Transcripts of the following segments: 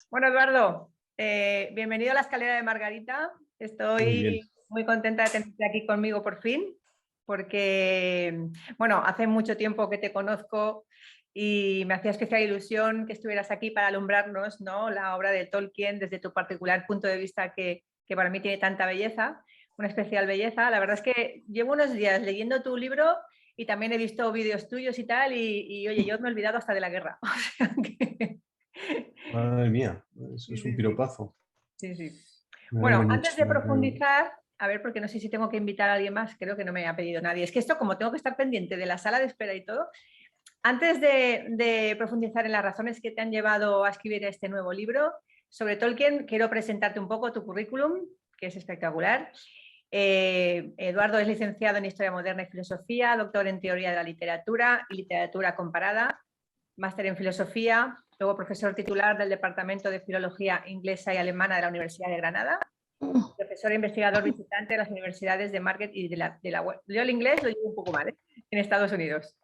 Bueno, Eduardo, bienvenido a la escalera de Margarita. Muy bien. Estoy muy contenta de tenerte aquí conmigo por fin, porque, bueno, hace mucho tiempo que te conozco y me hacía especial ilusión que estuvieras aquí para alumbrarnos, ¿no?, la obra de Tolkien desde tu particular punto de vista que para mí tiene tanta belleza, una especial belleza. La verdad es que llevo unos días leyendo tu libro y también he visto vídeos tuyos y tal, oye, yo me he olvidado hasta de la guerra. O sea que... Madre mía, eso Sí, es un sí, sí. piropazo. Sí, sí. Me Bueno, alegro antes mucho, de me alegro. profundizar, a ver, porque no sé si tengo que invitar a alguien más, creo que no me ha pedido nadie. Es que esto, como tengo que estar pendiente de la sala de espera y todo, antes de profundizar en las razones que te han llevado a escribir este nuevo libro sobre Tolkien, quiero presentarte un poco tu currículum, que es espectacular. Eduardo es licenciado en Historia Moderna y Filosofía, doctor en Teoría de la Literatura y Literatura Comparada, máster en Filosofía, luego profesor titular del Departamento de Filología Inglesa y Alemana de la Universidad de Granada, profesor e investigador visitante de las universidades de Margate y de la web. Yo el inglés lo llevo un poco mal, ¿eh?, en Estados Unidos.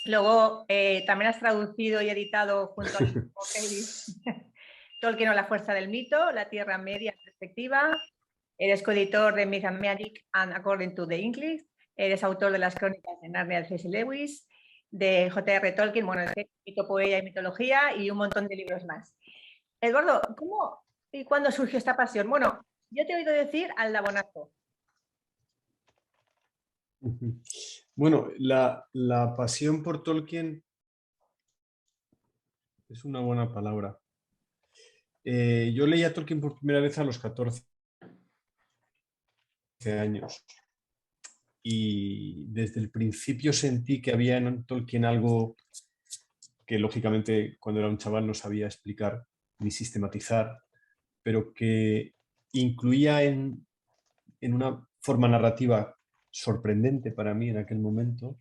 Luego también has traducido y editado junto a Katie Tolkien o la fuerza del mito, La Tierra Media en perspectiva. Eres coeditor de Myth and Magic and According to the English. Eres autor de las crónicas de Narnia de C.S. Lewis, de J.R. Tolkien, bueno, de mito, poesía y mitología y un montón de libros más. Eduardo, ¿cómo y cuándo surgió esta pasión? Bueno, yo te he oído decir aldabonazo. Bueno, la pasión por Tolkien es una buena palabra. Yo leí a Tolkien por primera vez a los 14 años y desde el principio sentí que había en Tolkien algo que lógicamente cuando era un chaval no sabía explicar ni sistematizar, pero que incluía en una forma narrativa sorprendente para mí en aquel momento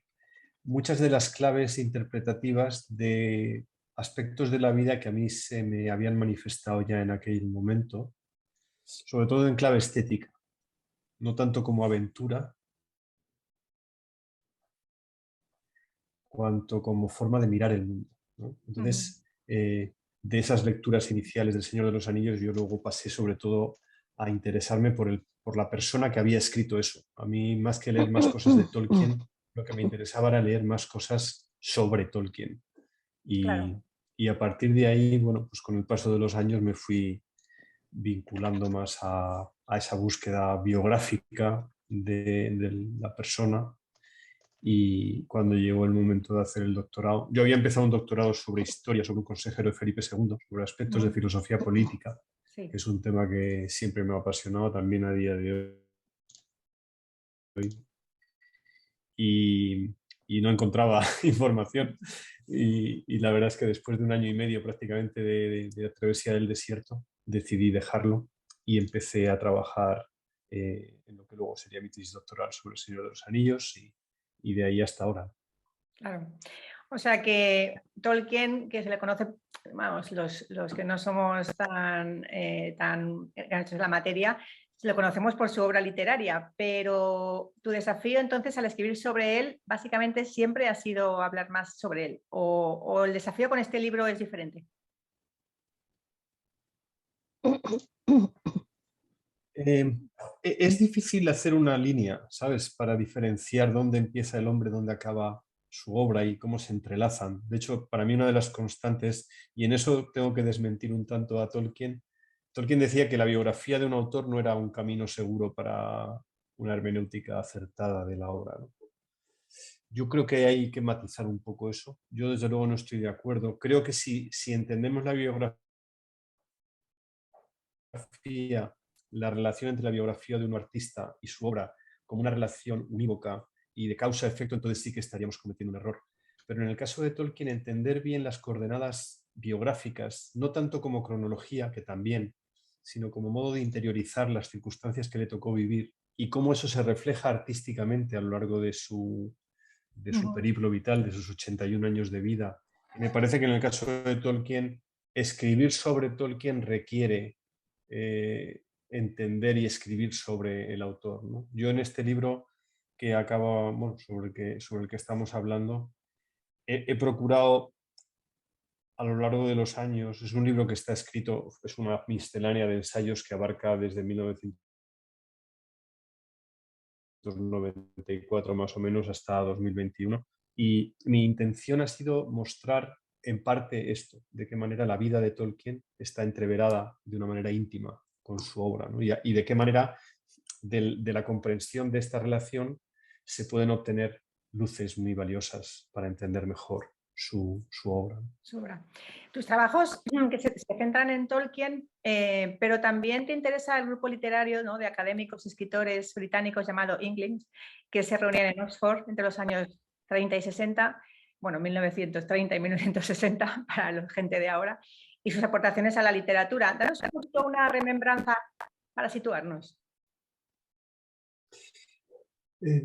muchas de las claves interpretativas de aspectos de la vida que a mí se me habían manifestado ya en aquel momento, sobre todo en clave estética, no tanto como aventura, cuanto como forma de mirar el mundo, ¿no? Entonces, de esas lecturas iniciales del Señor de los Anillos, yo luego pasé sobre todo a interesarme por la persona que había escrito eso. A mí, más que leer más cosas de Tolkien, lo que me interesaba era leer más cosas sobre Tolkien. Y, Claro. y a partir de ahí, bueno, pues con el paso de los años me fui vinculando más a esa búsqueda biográfica de la persona. Y cuando llegó el momento de hacer el doctorado, yo había empezado un doctorado sobre historia, sobre un consejero de Felipe II, sobre aspectos de filosofía política, que Sí, es un tema que siempre me ha apasionado también a día de hoy. Y, y no encontraba información. Y la verdad es que después de un año y medio prácticamente de la travesía del desierto, decidí dejarlo y empecé a trabajar en lo que luego sería mi tesis doctoral sobre el Señor de los Anillos y de ahí hasta ahora. claro. O sea que Tolkien, que se le conoce, vamos, los que no somos tan ganchos en la materia, lo conocemos por su obra literaria, pero tu desafío entonces al escribir sobre él básicamente siempre ha sido hablar más sobre él, o el desafío con este libro es diferente. Eh, es difícil hacer una línea, ¿sabes? Para diferenciar dónde empieza el hombre, dónde acaba su obra y cómo se entrelazan. De hecho, para mí una de las constantes, y en eso tengo que desmentir un tanto a Tolkien, Tolkien decía que la biografía de un autor no era un camino seguro para una hermenéutica acertada de la obra, ¿no? Yo creo que hay que matizar un poco eso. Yo desde luego no estoy de acuerdo. Creo que si entendemos la biografía, la relación entre la biografía de un artista y su obra como una relación unívoca y de causa-efecto, entonces sí que estaríamos cometiendo un error. Pero en el caso de Tolkien, entender bien las coordenadas biográficas, no tanto como cronología, que también, sino como modo de interiorizar las circunstancias que le tocó vivir y cómo eso se refleja artísticamente a lo largo de su Ujú. periplo vital, de sus 81 años de vida. Y me parece que en el caso de Tolkien, escribir sobre Tolkien requiere entender y escribir sobre el autor, ¿no? Yo en este libro que acaba, bueno, sobre el que estamos hablando, he procurado a lo largo de los años, es un libro que está escrito, es una miscelánea de ensayos que abarca desde 1994 más o menos hasta 2021. Y mi intención ha sido mostrar en parte esto, de qué manera la vida de Tolkien está entreverada de una manera íntima con su obra, ¿no? Y de qué manera de la comprensión de esta relación se pueden obtener luces muy valiosas para entender mejor su obra. Sobra. Tus trabajos que se centran en Tolkien, pero también te interesa el grupo literario, ¿no?, de académicos y escritores británicos llamado Inklings, que se reunían en Oxford entre los años 30 y 60, bueno, 1930 y 1960 para la gente de ahora, y sus aportaciones a la literatura. Danos justo una remembranza para situarnos.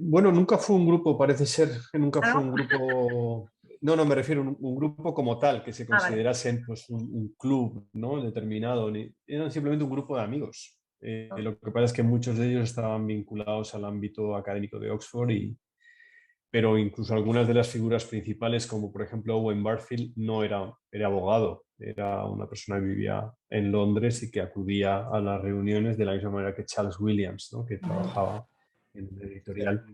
Bueno, nunca fue un grupo, parece ser que nunca ¿Ah, fue no? un grupo, no, me refiero a un grupo como tal, que se Ah, vale. considerasen pues, un club, ¿no?, determinado, eran simplemente un grupo de amigos. Lo que pasa es que muchos de ellos estaban vinculados al ámbito académico de Oxford, pero incluso algunas de las figuras principales, como por ejemplo Owen Barfield, no era abogado, era una persona que vivía en Londres y que acudía a las reuniones de la misma manera que Charles Williams, ¿no?, que trabajaba en el editorial.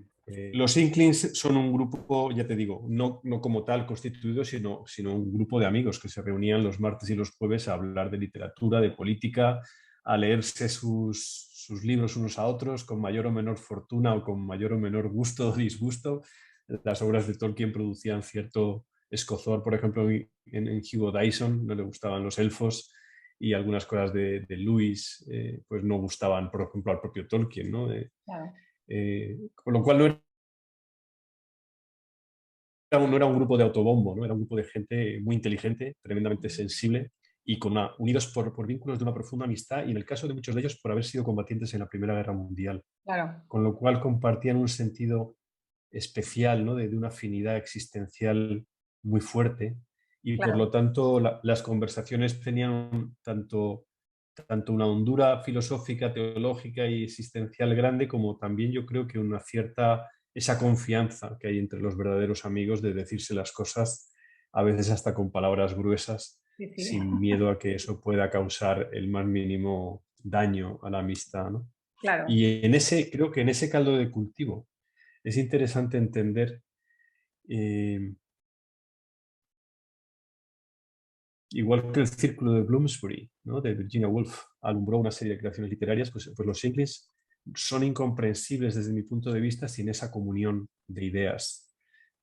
Los Inklings son un grupo, ya te digo, no como tal constituido, sino un grupo de amigos que se reunían los martes y los jueves a hablar de literatura, de política, a leerse sus libros unos a otros con mayor o menor fortuna o con mayor o menor gusto o disgusto. Las obras de Tolkien producían cierto escozor, por ejemplo, en Hugo Dyson no le gustaban los elfos, y algunas cosas de Lewis pues no gustaban, por ejemplo, al propio Tolkien, ¿no? Claro. Con lo cual no era un grupo de autobombo, ¿no? Era un grupo de gente muy inteligente, tremendamente sensible y unidos por vínculos de una profunda amistad, y en el caso de muchos de ellos por haber sido combatientes en la Primera Guerra Mundial. Claro. Con lo cual compartían un sentido especial, ¿no?, de una afinidad existencial muy fuerte, y por Claro. lo tanto las conversaciones tenían tanto una hondura filosófica, teológica y existencial grande, como también yo creo que una cierta, esa confianza que hay entre los verdaderos amigos de decirse las cosas, a veces hasta con palabras gruesas, Sí, sí. sin miedo a que eso pueda causar el más mínimo daño a la amistad, ¿no? Claro. Y creo que en ese caldo de cultivo es interesante entender, igual que el Círculo de Bloomsbury, ¿no?, de Virginia Woolf, alumbró una serie de creaciones literarias, pues los Inklings son incomprensibles desde mi punto de vista sin esa comunión de ideas,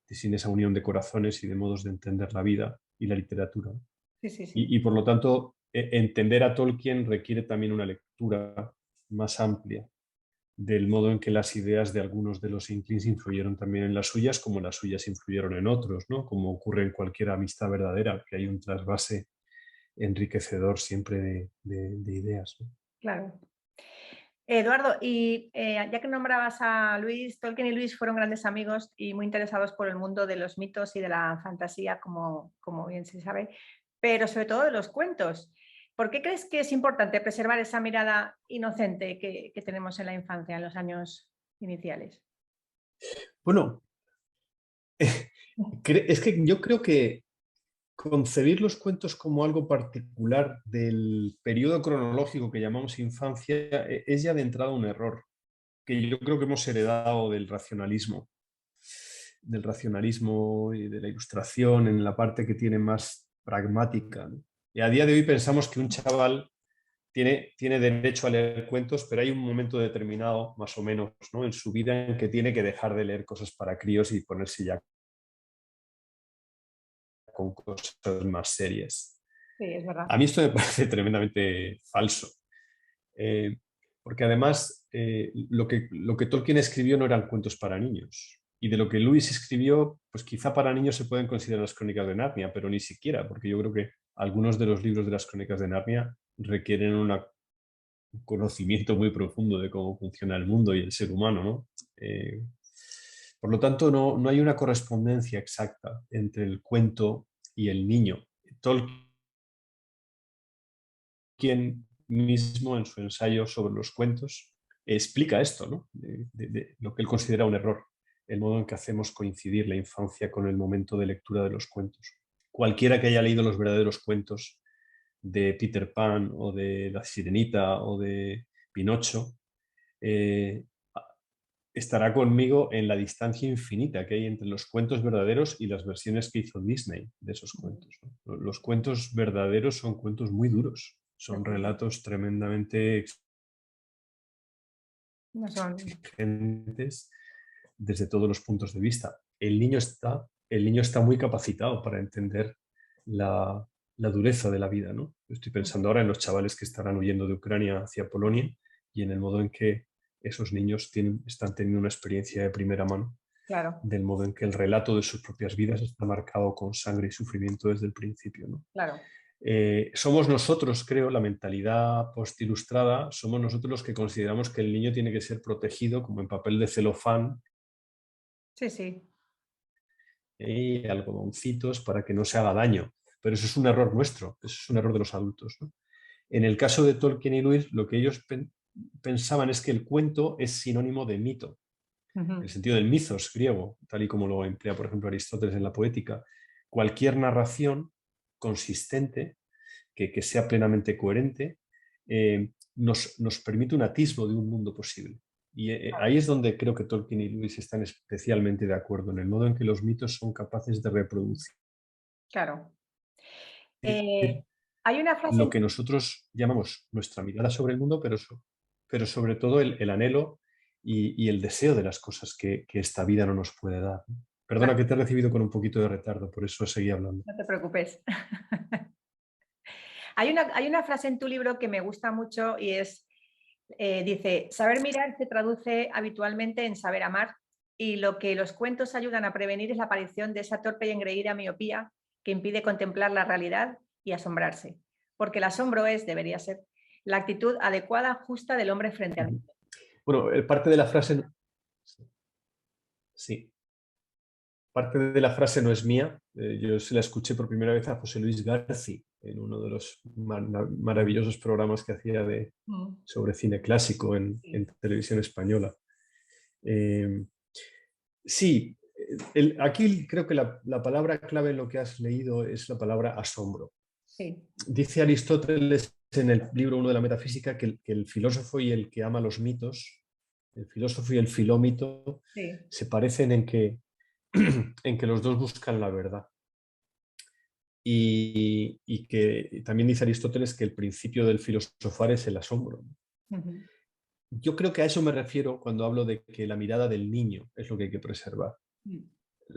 sin esa unión de corazones y de modos de entender la vida y la literatura. Sí, sí, sí. Y por lo tanto, entender a Tolkien requiere también una lectura más amplia del modo en que las ideas de algunos de los Inklings influyeron también en las suyas, como las suyas influyeron en otros, ¿no? Como ocurre en cualquier amistad verdadera, que hay un trasvase enriquecedor siempre de ideas, ¿no? Claro. Eduardo, y ya que nombrabas a Luis, Tolkien y Luis fueron grandes amigos y muy interesados por el mundo de los mitos y de la fantasía, como bien se sabe, pero sobre todo de los cuentos. ¿Por qué crees que es importante preservar esa mirada inocente que tenemos en la infancia, en los años iniciales? Bueno, es que yo creo que concebir los cuentos como algo particular del periodo cronológico que llamamos infancia es ya de entrada un error, que yo creo que hemos heredado del racionalismo y de la ilustración en la parte que tiene más pragmática, ¿no? Y a día de hoy pensamos que un chaval tiene derecho a leer cuentos, pero hay un momento determinado, más o menos, ¿no?, en su vida en que tiene que dejar de leer cosas para críos y ponerse ya con cosas más serias. Sí, es verdad. A mí esto me parece tremendamente falso, eh, porque además lo que Tolkien escribió no eran cuentos para niños, y de lo que Lewis escribió, pues quizá para niños se pueden considerar las crónicas de Narnia, pero ni siquiera, porque yo creo que algunos de los libros de las crónicas de Narnia requieren un conocimiento muy profundo de cómo funciona el mundo y el ser humano, ¿no? Por lo tanto, no hay una correspondencia exacta entre el cuento y el niño. Tolkien mismo, en su ensayo sobre los cuentos, explica esto, ¿no?, de lo que él considera un error, el modo en que hacemos coincidir la infancia con el momento de lectura de los cuentos. cualquiera que haya leído los verdaderos cuentos de Peter Pan o de La Sirenita o de Pinocho, eh, estará conmigo en la distancia infinita que hay entre los cuentos verdaderos y las versiones que hizo Disney de esos cuentos, ¿no? Los cuentos verdaderos son cuentos muy duros, son relatos tremendamente No son... exigentes desde todos los puntos de vista. El niño está muy capacitado para entender la dureza de la vida, ¿no? Estoy pensando ahora en los chavales que estarán huyendo de Ucrania hacia Polonia y en el modo en que esos niños están teniendo una experiencia de primera mano, Claro, del modo en que el relato de sus propias vidas está marcado con sangre y sufrimiento desde el principio, ¿no? claro. Somos nosotros, creo, la mentalidad postilustrada, somos nosotros los que consideramos que el niño tiene que ser protegido como en papel de celofán Sí, sí. y algodoncitos para que no se haga daño. Pero eso es un error nuestro, eso es un error de los adultos, ¿no? En el caso de Tolkien y Lewis, lo que ellos pensaban es que el cuento es sinónimo de mito, el sentido del mitos griego, tal y como lo emplea, por ejemplo, Aristóteles en la Poética. Cualquier narración consistente, que sea plenamente coherente, nos permite un atisbo de un mundo posible. Y ahí es donde creo que Tolkien y Lewis están especialmente de acuerdo, en el modo en que los mitos son capaces de reproducir Claro. Hay una lo frase, que nosotros llamamos nuestra mirada sobre el mundo, pero sobre todo el anhelo y el deseo de las cosas que esta vida no nos puede dar. Perdona claro, que te he recibido con un poquito de retardo, por eso seguí hablando. no te preocupes. Hay una frase en tu libro que me gusta mucho y es, dice, saber mirar se traduce habitualmente en saber amar y lo que los cuentos ayudan a prevenir es la aparición de esa torpe y engreída miopía que impide contemplar la realidad y asombrarse, porque el asombro es, debería ser, la actitud adecuada, justa del hombre frente al mundo. Bueno, parte de la frase, sí, parte de la frase no es mía. Yo se la escuché por primera vez a José Luis García en uno de los maravillosos programas que hacía sobre cine clásico en televisión española. Eh, sí, aquí creo que la palabra clave en lo que has leído es la palabra asombro. Sí, Dice Aristóteles en el libro 1 de la metafísica que el filósofo y el que ama los mitos, el filósofo y el filómito, sí, se parecen en que los dos buscan la verdad. Y que también dice Aristóteles que el principio del filosofar es el asombro. ujú, Yo creo que a eso me refiero cuando hablo de que la mirada del niño es lo que hay que preservar. mm,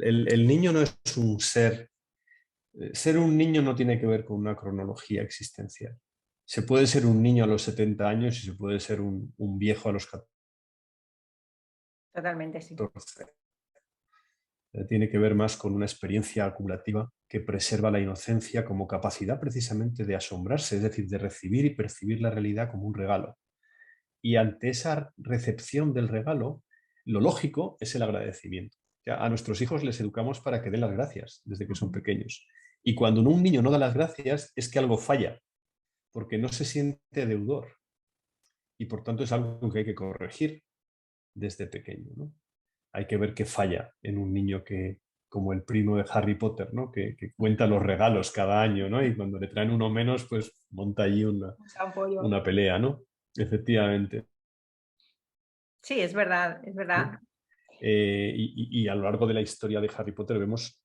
El niño no es un ser. Ser un niño no tiene que ver con una cronología existencial. Se puede ser un niño a los 70 años y se puede ser un viejo a los totalmente sí. 14. Tiene que ver más con una experiencia acumulativa que preserva la inocencia como capacidad precisamente de asombrarse, es decir, de recibir y percibir la realidad como un regalo. Y ante esa recepción del regalo, lo lógico es el agradecimiento. Ya a nuestros hijos les educamos para que den las gracias desde que son Ujú, pequeños. Y cuando un niño no da las gracias es que algo falla, porque no se siente deudor. Y por tanto es algo que hay que corregir desde pequeño, ¿no? Hay que ver qué falla en un niño como el primo de Harry Potter, ¿no? Que cuenta los regalos cada año, ¿no? Y cuando le traen uno menos, pues monta allí un pollo. una pelea, ¿no? Efectivamente, Sí, es verdad, es verdad. ¿no? Y a lo largo de la historia de Harry Potter vemos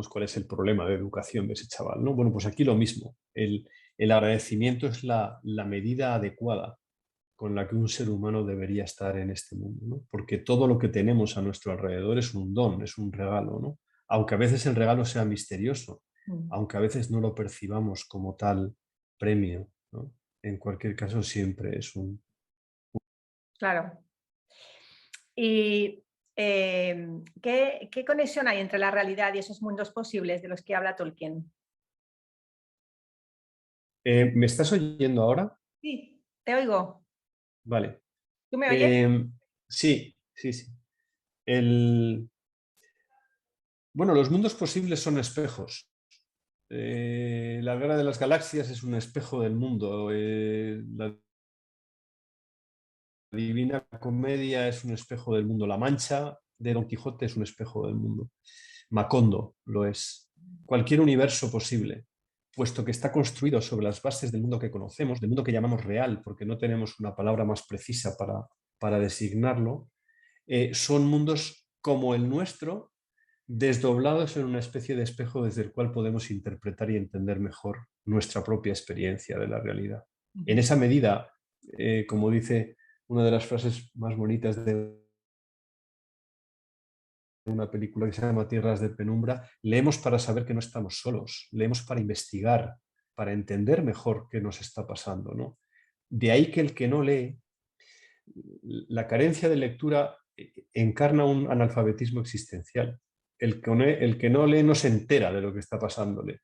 cuál es el problema de educación de ese chaval, ¿no? Bueno, pues aquí lo mismo. El agradecimiento es la medida adecuada con la que un ser humano debería estar en este mundo, ¿no? Porque todo lo que tenemos a nuestro alrededor es un don, es un regalo, ¿no? Aunque a veces el regalo sea misterioso, Mm, aunque a veces no lo percibamos como tal premio, ¿no? En cualquier caso siempre es un... claro. ¿Y qué conexión hay entre la realidad y esos mundos posibles de los que habla Tolkien? ¿Me estás oyendo ahora? Sí, te oigo. Vale. ¿Tú me oyes? Eh, sí, sí, sí. El... Bueno, los mundos posibles son espejos. La Guerra de las Galaxias es un espejo del mundo. La Divina Comedia es un espejo del mundo. La Mancha de Don Quijote es un espejo del mundo. Macondo lo es. cualquier universo posible, puesto que está construido sobre las bases del mundo que conocemos, del mundo que llamamos real, porque no tenemos una palabra más precisa para designarlo, son mundos como el nuestro, desdoblados en una especie de espejo desde el cual podemos interpretar y entender mejor nuestra propia experiencia de la realidad. En esa medida, como dice una de las frases más bonitas de una película que se llama Tierras de Penumbra, leemos para saber que no estamos solos, leemos para investigar, para entender mejor qué nos está pasando, ¿no? De ahí que el que no lee, la carencia de lectura encarna un analfabetismo existencial. El que no lee no se entera de lo que está pasándole,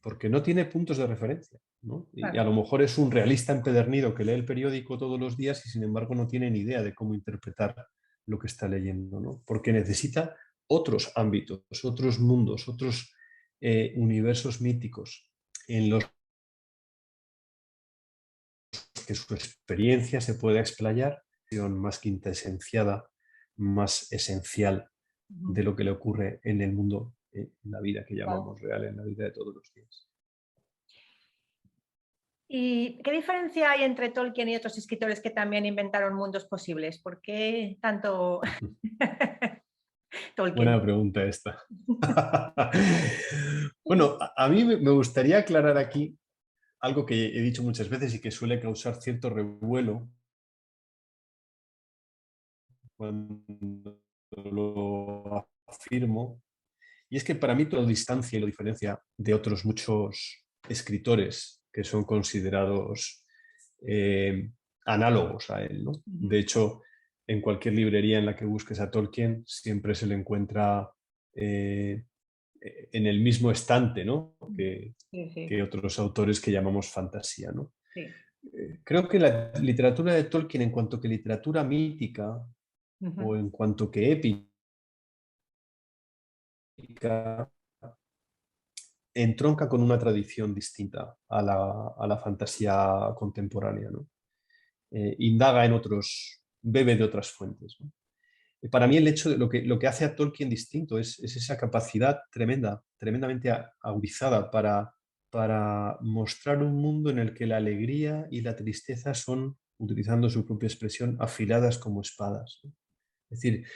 porque no tiene puntos de referencia, ¿no? Y a lo mejor es un realista empedernido que lee el periódico todos los días y sin embargo no tiene ni idea de cómo interpretar lo que está leyendo, ¿no? Porque necesita otros ámbitos, otros mundos, otros universos míticos en los que su experiencia se pueda explayar más quintesenciada, más esencial de lo que le ocurre en el mundo, en la vida que llamamos real, en la vida de todos los días. ¿Y qué diferencia hay entre Tolkien y otros escritores que también inventaron mundos posibles? ¿Por qué tanto Tolkien? Buena pregunta esta. Bueno, a mí me gustaría aclarar aquí algo que he dicho muchas veces y que suele causar cierto revuelo cuando lo afirmo, y es que para mí todo lo distancia y lo diferencia de otros muchos escritores que son considerados análogos a él, ¿no? De hecho, en cualquier librería en la que busques a Tolkien siempre se le encuentra en el mismo estante, ¿no? que otros autores que llamamos fantasía, ¿no? Sí. Creo que la literatura de Tolkien, en cuanto que literatura mítica o en cuanto que épica, entronca con una tradición distinta a la fantasía contemporánea, ¿no? Indaga en otros, bebe de otras fuentes, ¿no? Para mí el hecho de lo que hace a Tolkien distinto es esa capacidad tremendamente agudizada para mostrar un mundo en el que la alegría y la tristeza son, utilizando su propia expresión, afiladas como espadas, ¿no? Es decir,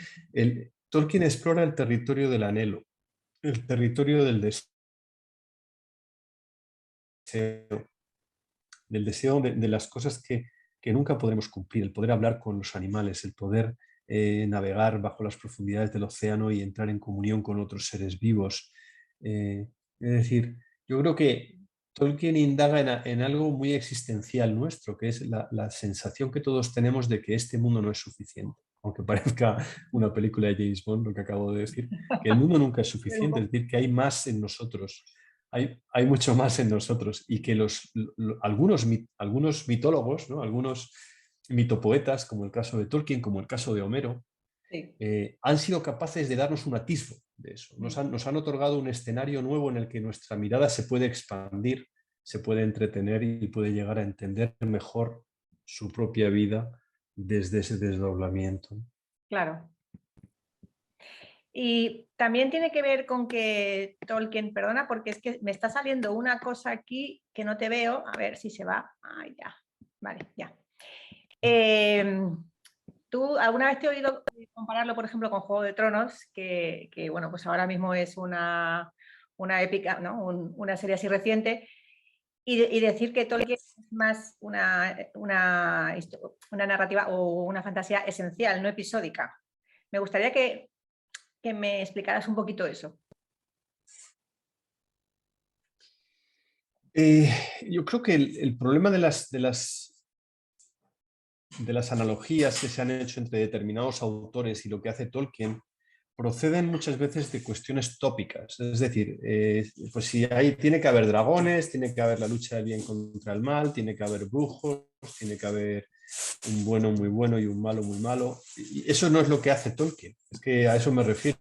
Tolkien explora el territorio del anhelo, el territorio del deseo de las cosas que nunca podremos cumplir, el poder hablar con los animales, el poder navegar bajo las profundidades del océano y entrar en comunión con otros seres vivos. Es decir, yo creo que Tolkien indaga en algo muy existencial nuestro, que es la sensación que todos tenemos de que este mundo no es suficiente. Aunque parezca una película de James Bond, lo que acabo de decir, que el mundo nunca es suficiente, es decir, que hay más en nosotros. Hay mucho más en nosotros y que algunos mitólogos, ¿no? Algunos mitopoetas, como el caso de Tolkien, como el caso de Homero, Sí. han sido capaces de darnos un atisbo de eso. Nos han otorgado un escenario nuevo en el que nuestra mirada se puede expandir, se puede entretener y puede llegar a entender mejor su propia vida desde ese desdoblamiento. Claro. Y también tiene que ver con que Tolkien, perdona, porque es que me está saliendo una cosa aquí que no te veo, a ver si se va. Ay, ya, vale, ya. ¿Tú alguna vez te he oído compararlo, por ejemplo, con Juego de Tronos, que bueno, pues ahora mismo es una épica, ¿no? Una serie así reciente, y decir que Tolkien es más una narrativa o una fantasía esencial, no episódica? Me gustaría que me explicaras un poquito eso. Yo creo que el problema de las analogías que se han hecho entre determinados autores y lo que hace Tolkien proceden muchas veces de cuestiones tópicas. Es decir, pues si tiene que haber dragones, tiene que haber la lucha del bien contra el mal, tiene que haber brujos, tiene que haber un bueno muy bueno y un malo muy malo. Y eso no es lo que hace Tolkien. Es que a eso me refiero.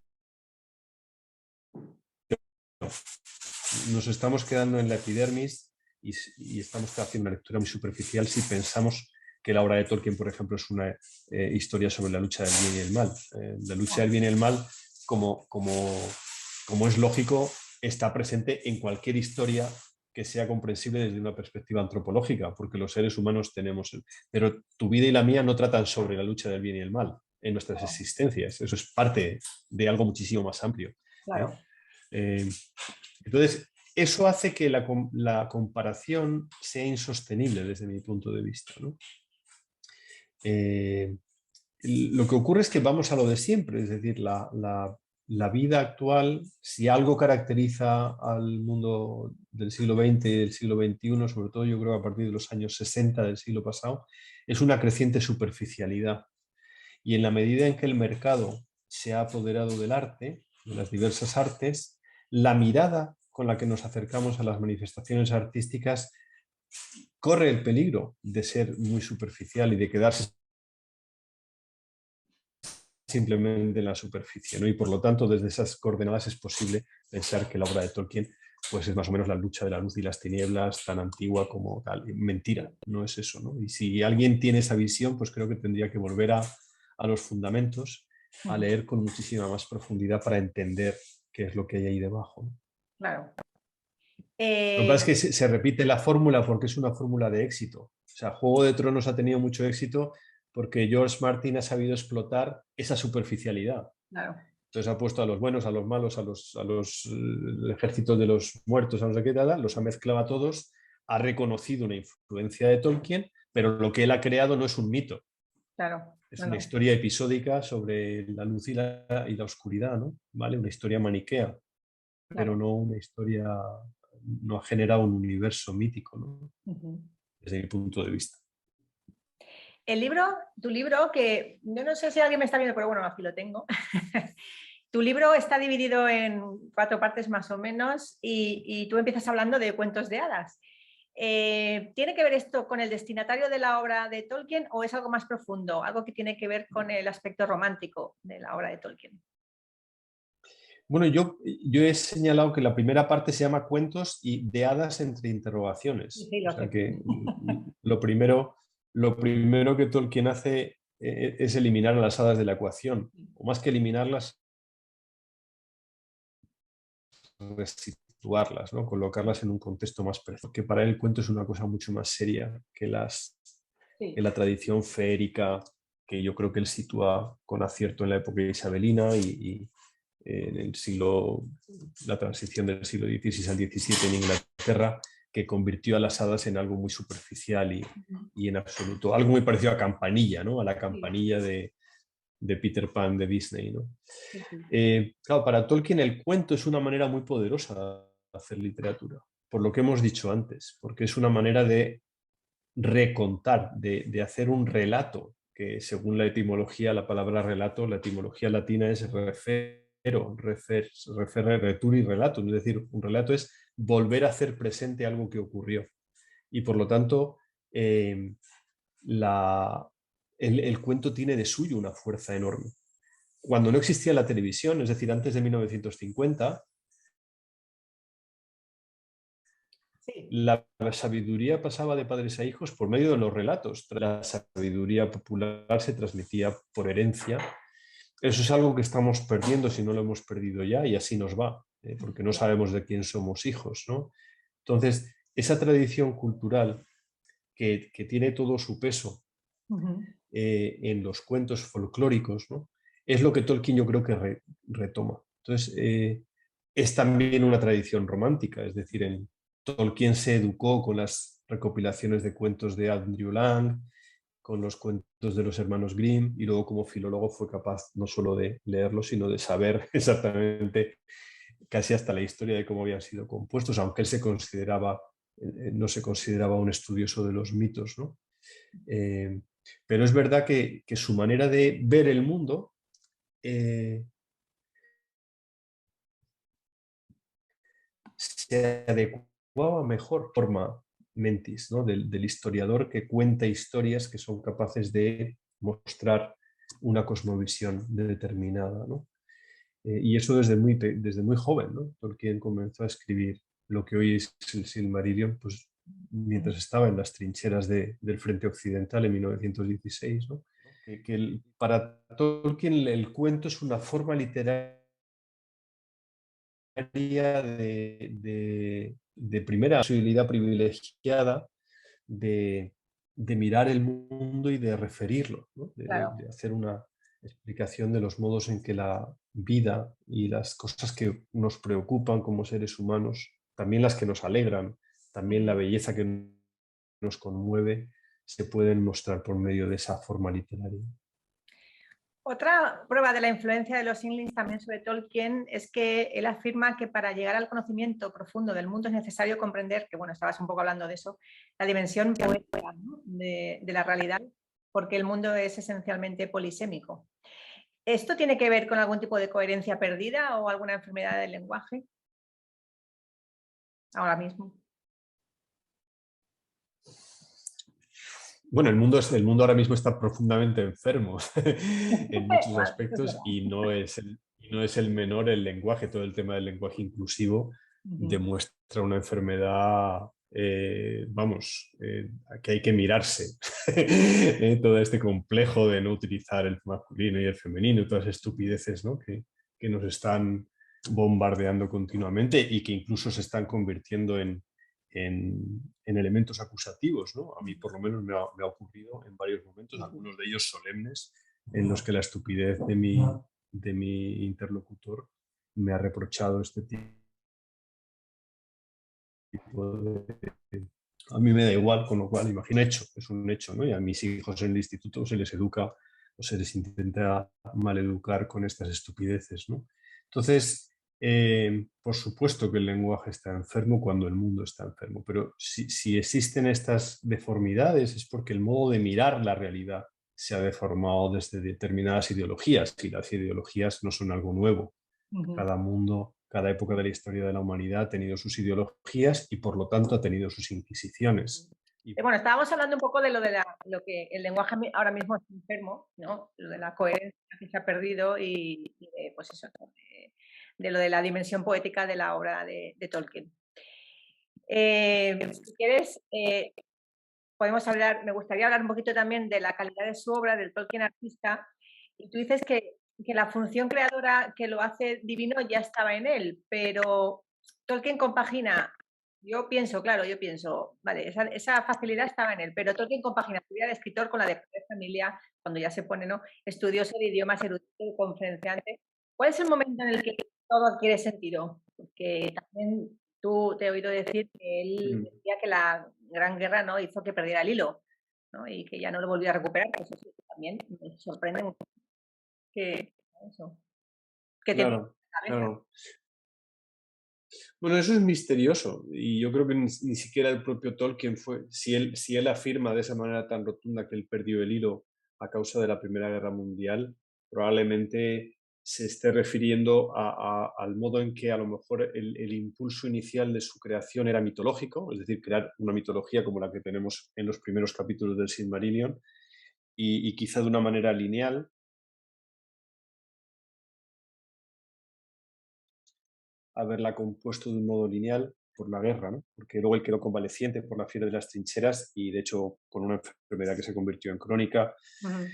Nos estamos quedando en la epidermis y estamos haciendo una lectura muy superficial si pensamos que la obra de Tolkien, por ejemplo, es una historia sobre la lucha del bien y el mal. La lucha del bien y el mal, como es lógico, está presente en cualquier historia que sea comprensible desde una perspectiva antropológica, porque los seres humanos tenemos... Pero tu vida y la mía no tratan sobre la lucha del bien y el mal en nuestras existencias. Eso es parte de algo muchísimo más amplio. Claro. Entonces, eso hace que la comparación sea insostenible desde mi punto de vista, ¿no? Lo que ocurre es que vamos a lo de siempre, es decir, la vida actual, si algo caracteriza al mundo del siglo XX y del siglo XXI, sobre todo yo creo que a partir de los años 60 del siglo pasado, es una creciente superficialidad. Y en la medida en que el mercado se ha apoderado del arte, de las diversas artes, la mirada con la que nos acercamos a las manifestaciones artísticas corre el peligro de ser muy superficial y de quedarse simplemente en la superficie, ¿no? Y por lo tanto, desde esas coordenadas es posible pensar que la obra de Tolkien pues es más o menos la lucha de la luz y las tinieblas, tan antigua como tal. Mentira, no es eso, ¿no? Y si alguien tiene esa visión, pues creo que tendría que volver a los fundamentos, a leer con muchísima más profundidad para entender qué es lo que hay ahí debajo, ¿no? Claro. Lo que pasa es que se repite la fórmula porque es una fórmula de éxito. O sea, Juego de Tronos ha tenido mucho éxito porque George Martin ha sabido explotar esa superficialidad. Claro. Entonces ha puesto a los buenos, a los malos, a los ejércitos de los muertos, a no sé qué tal, los ha mezclado a todos, ha reconocido una influencia de Tolkien, pero lo que él ha creado no es un mito. Claro. Es una historia episódica sobre la luz y la oscuridad, ¿no? ¿Vale? Una historia maniquea, pero no una historia, no ha generado un universo mítico, ¿no? Desde mi punto de vista. El libro, tu libro, que yo no sé si alguien me está viendo, pero bueno, aquí lo tengo. Tu libro está dividido en 4 partes más o menos y tú empiezas hablando de cuentos de hadas. ¿Tiene que ver esto con el destinatario de la obra de Tolkien o es algo más profundo, algo que tiene que ver con el aspecto romántico de la obra de Tolkien? Bueno, yo he señalado que la primera parte se llama Cuentos y de hadas entre interrogaciones. Sí, O lo sea sé. que lo primero que Tolkien hace es eliminar a las hadas de la ecuación, o más que eliminarlas, restituirlas, ¿no? Colocarlas en un contexto más preciso. Que para él el cuento es una cosa mucho más seria que la tradición feérica que yo creo que él sitúa con acierto en la época isabelina y en el la transición del siglo XVI al XVII en Inglaterra, que convirtió a las hadas en algo muy superficial y en absoluto, algo muy parecido a Campanilla, ¿no? A la Campanilla de Peter Pan de Disney, ¿no? Claro, para Tolkien el cuento es una manera muy poderosa de hacer literatura, por lo que hemos dicho antes, porque es una manera de recontar, de hacer un relato, que según la etimología, la palabra relato, la etimología latina es refero, referre, retur y relato, es decir, un relato es volver a hacer presente algo que ocurrió. Y por lo tanto, el cuento tiene de suyo una fuerza enorme. Cuando no existía la televisión, es decir, antes de 1950, la sabiduría pasaba de padres a hijos por medio de los relatos. La sabiduría popular se transmitía por herencia. Eso es algo que estamos perdiendo si no lo hemos perdido ya y así nos va, porque no sabemos de quién somos hijos, ¿no? Entonces, esa tradición cultural que tiene todo su peso en los cuentos folclóricos, ¿no? Es lo que Tolkien yo creo que retoma. Entonces, es también una tradición romántica, es decir, Tolkien se educó con las recopilaciones de cuentos de Andrew Lang, con los cuentos de los hermanos Grimm, y luego como filólogo fue capaz no solo de leerlos, sino de saber exactamente casi hasta la historia de cómo habían sido compuestos, aunque él no se consideraba un estudioso de los mitos, ¿no? Pero es verdad que su manera de ver el mundo se adecuaba mejor forma mentis, ¿no? del historiador que cuenta historias que son capaces de mostrar una cosmovisión determinada, ¿no? Y eso desde muy joven, ¿no? Tolkien comenzó a escribir lo que hoy es el Silmarillion, pues mientras estaba en las trincheras del Frente Occidental en 1916, ¿no? Para Tolkien el cuento es una forma literaria de primera posibilidad privilegiada de mirar el mundo y de referirlo, ¿no? Claro. De hacer una explicación de los modos en que la vida y las cosas que nos preocupan como seres humanos, también las que nos alegran, también la belleza que nos conmueve, se pueden mostrar por medio de esa forma literaria. Otra prueba de la influencia de los Inglings también sobre Tolkien es que él afirma que para llegar al conocimiento profundo del mundo es necesario comprender, que bueno, estabas un poco hablando de eso, la dimensión poética, ¿no? de la realidad, porque el mundo es esencialmente polisémico. ¿Esto tiene que ver con algún tipo de coherencia perdida o alguna enfermedad del lenguaje ahora mismo? Bueno, el mundo ahora mismo está profundamente enfermo en muchos Bueno, eso es aspectos verdad. y no es el menor el lenguaje. Todo el tema del lenguaje inclusivo demuestra una enfermedad, que hay que mirarse. Todo este complejo de no utilizar el masculino y el femenino, todas las estupideces, ¿no? que nos están bombardeando continuamente y que incluso se están convirtiendo en elementos acusativos, ¿no? A mí por lo menos me ha ocurrido en varios momentos, algunos de ellos solemnes, en los que la estupidez de mi interlocutor me ha reprochado este tipo de... A mí me da igual, con lo cual, imagino, es un hecho, ¿no? Y a mis hijos en el instituto se les educa o se les intenta maleducar con estas estupideces, ¿no? Entonces, por supuesto que el lenguaje está enfermo cuando el mundo está enfermo, pero si existen estas deformidades es porque el modo de mirar la realidad se ha deformado desde determinadas ideologías y las ideologías no son algo nuevo. Cada mundo, cada época de la historia de la humanidad ha tenido sus ideologías y por lo tanto ha tenido sus inquisiciones. Bueno, estábamos hablando un poco de lo que el lenguaje ahora mismo está enfermo, ¿no? Lo de la coherencia que se ha perdido y de, pues eso, ¿no? De lo de la dimensión poética de la obra de Tolkien. Si quieres, podemos hablar, me gustaría hablar un poquito también de la calidad de su obra, del Tolkien artista, y tú dices que la función creadora que lo hace divino ya estaba en él, pero Tolkien compagina, claro, yo pienso, vale, esa facilidad estaba en él, pero Tolkien compagina su vida de escritor con la de familia, cuando ya se pone, ¿no? Estudioso de idiomas, erudito, conferenciante. ¿Cuál es el momento en el que todo adquiere sentido? Porque también tú te he oído decir que él decía que la Gran Guerra, ¿no? hizo que perdiera el hilo, ¿no? Y que ya no lo volvió a recuperar. Eso sí, también me sorprende mucho que eso, que te entienda Claro, la cabeza. claro. Bueno, eso es misterioso y yo creo que ni siquiera el propio Tolkien fue, si él afirma de esa manera tan rotunda que él perdió el hilo a causa de la Primera Guerra Mundial, probablemente se esté refiriendo al modo en que a lo mejor el impulso inicial de su creación era mitológico, es decir, crear una mitología como la que tenemos en los primeros capítulos del Silmarillion y quizá de una manera lineal, haberla compuesto de un modo lineal por la guerra, ¿no? Porque luego él quedó convaleciente por la fiebre de las trincheras y de hecho con una enfermedad que se convirtió en crónica. Ujú.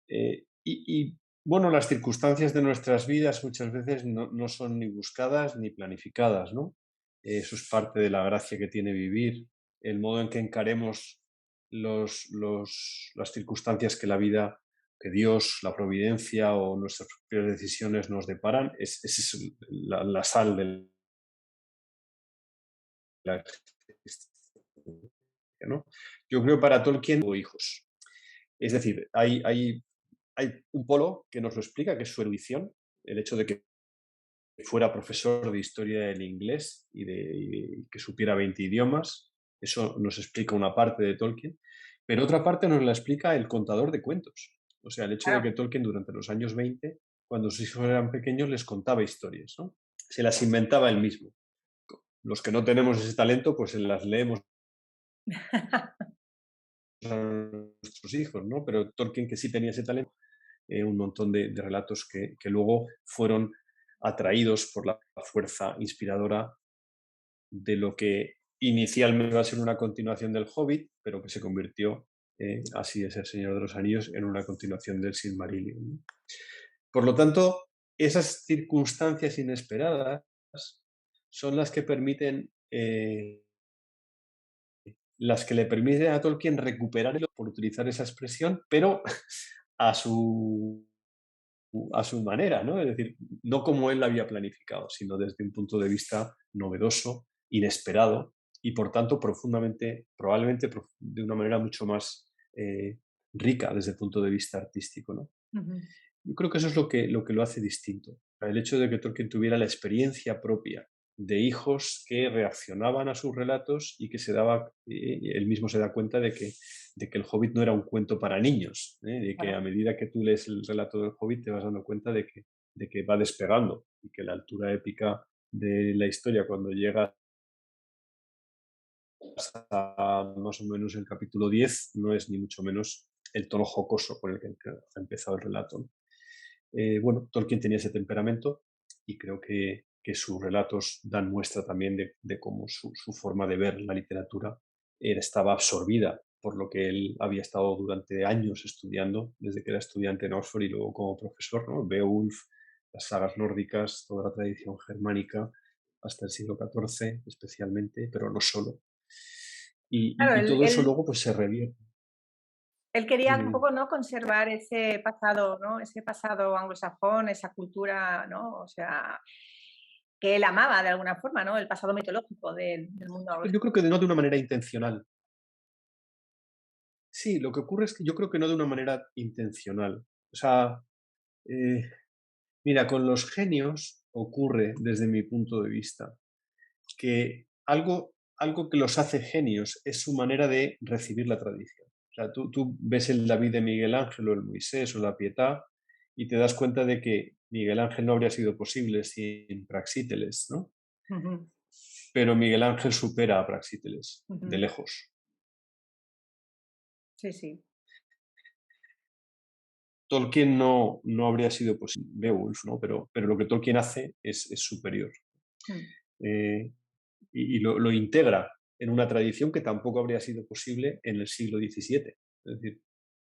Eh, bueno, las circunstancias de nuestras vidas muchas veces no son ni buscadas ni planificadas, ¿no? Eso es parte de la gracia que tiene vivir, el modo en que encaremos las circunstancias que la vida, que Dios, la providencia o nuestras propias decisiones nos deparan, es la sal de la existencia, ¿no? Yo creo que para Tolkien hubo hijos. Es decir, hay un polo que nos lo explica, que es su erudición, el hecho de que fuera profesor de historia del inglés y que supiera 20 idiomas. Eso nos explica una parte de Tolkien, pero otra parte nos la explica el contador de cuentos. O sea, el hecho de Claro. que Tolkien durante los años 20, cuando sus hijos eran pequeños, les contaba historias, ¿no? Se las inventaba él mismo. Los que no tenemos ese talento, pues se las leemos a nuestros hijos, ¿no? Pero Tolkien, que sí tenía ese talento, un montón de relatos que luego fueron atraídos por la fuerza inspiradora de lo que inicialmente va a ser una continuación del Hobbit, pero que se convirtió, así es El Señor de los Anillos, en una continuación del Silmarillion, ¿no? Por lo tanto, esas circunstancias inesperadas son las que le permiten a Tolkien recuperar, por utilizar esa expresión, pero a su, a su manera, ¿no? Es decir, no como él la había planificado, sino desde un punto de vista novedoso, inesperado y por tanto profundamente, probablemente de una manera mucho más rica desde el punto de vista artístico, ¿no? Ujú. Yo creo que eso es lo que lo hace distinto. El hecho de que Tolkien tuviera la experiencia propia de hijos que reaccionaban a sus relatos y que él mismo se da cuenta de que el Hobbit no era un cuento para niños, ¿eh? De que a Claro. medida que tú lees el relato del Hobbit te vas dando cuenta de que va despegando y que la altura épica de la historia cuando llega a más o menos el capítulo 10 no es ni mucho menos el tono jocoso con el que ha empezado el relato, ¿no? Bueno, Tolkien tenía ese temperamento y creo que sus relatos dan muestra también de cómo su forma de ver la literatura estaba absorbida por lo que él había estado durante años estudiando, desde que era estudiante en Oxford y luego como profesor, ¿no? Beowulf, las sagas nórdicas, toda la tradición germánica, hasta el siglo XIV especialmente, pero no solo. Claro, Y todo eso luego pues se revierte. él quería Dime, un dime. poco, ¿no?, conservar ese pasado, ¿no?, ese pasado anglosajón, esa cultura, ¿no?, o sea, que él amaba de alguna forma, ¿no?, el pasado mitológico del mundo Yo creo anglosajón. que no de una manera intencional. Sí, lo que ocurre es que yo creo que no de una manera intencional. O sea, eh, mira, con los genios ocurre, desde mi punto de vista, que algo que los hace genios es su manera de recibir la tradición. O sea, tú ves el David de Miguel Ángel o el Moisés o la Pietà y te das cuenta de que Miguel Ángel no habría sido posible sin Praxíteles, ¿no? Ujú, Pero Miguel Ángel supera a Praxíteles, de ujú. lejos. Sí, sí. Tolkien no habría sido posible, Beowulf, ¿no? Pero lo que Tolkien hace es superior. Mm. Eh, y lo integra en una tradición que tampoco habría sido posible en el siglo XVII. Es decir,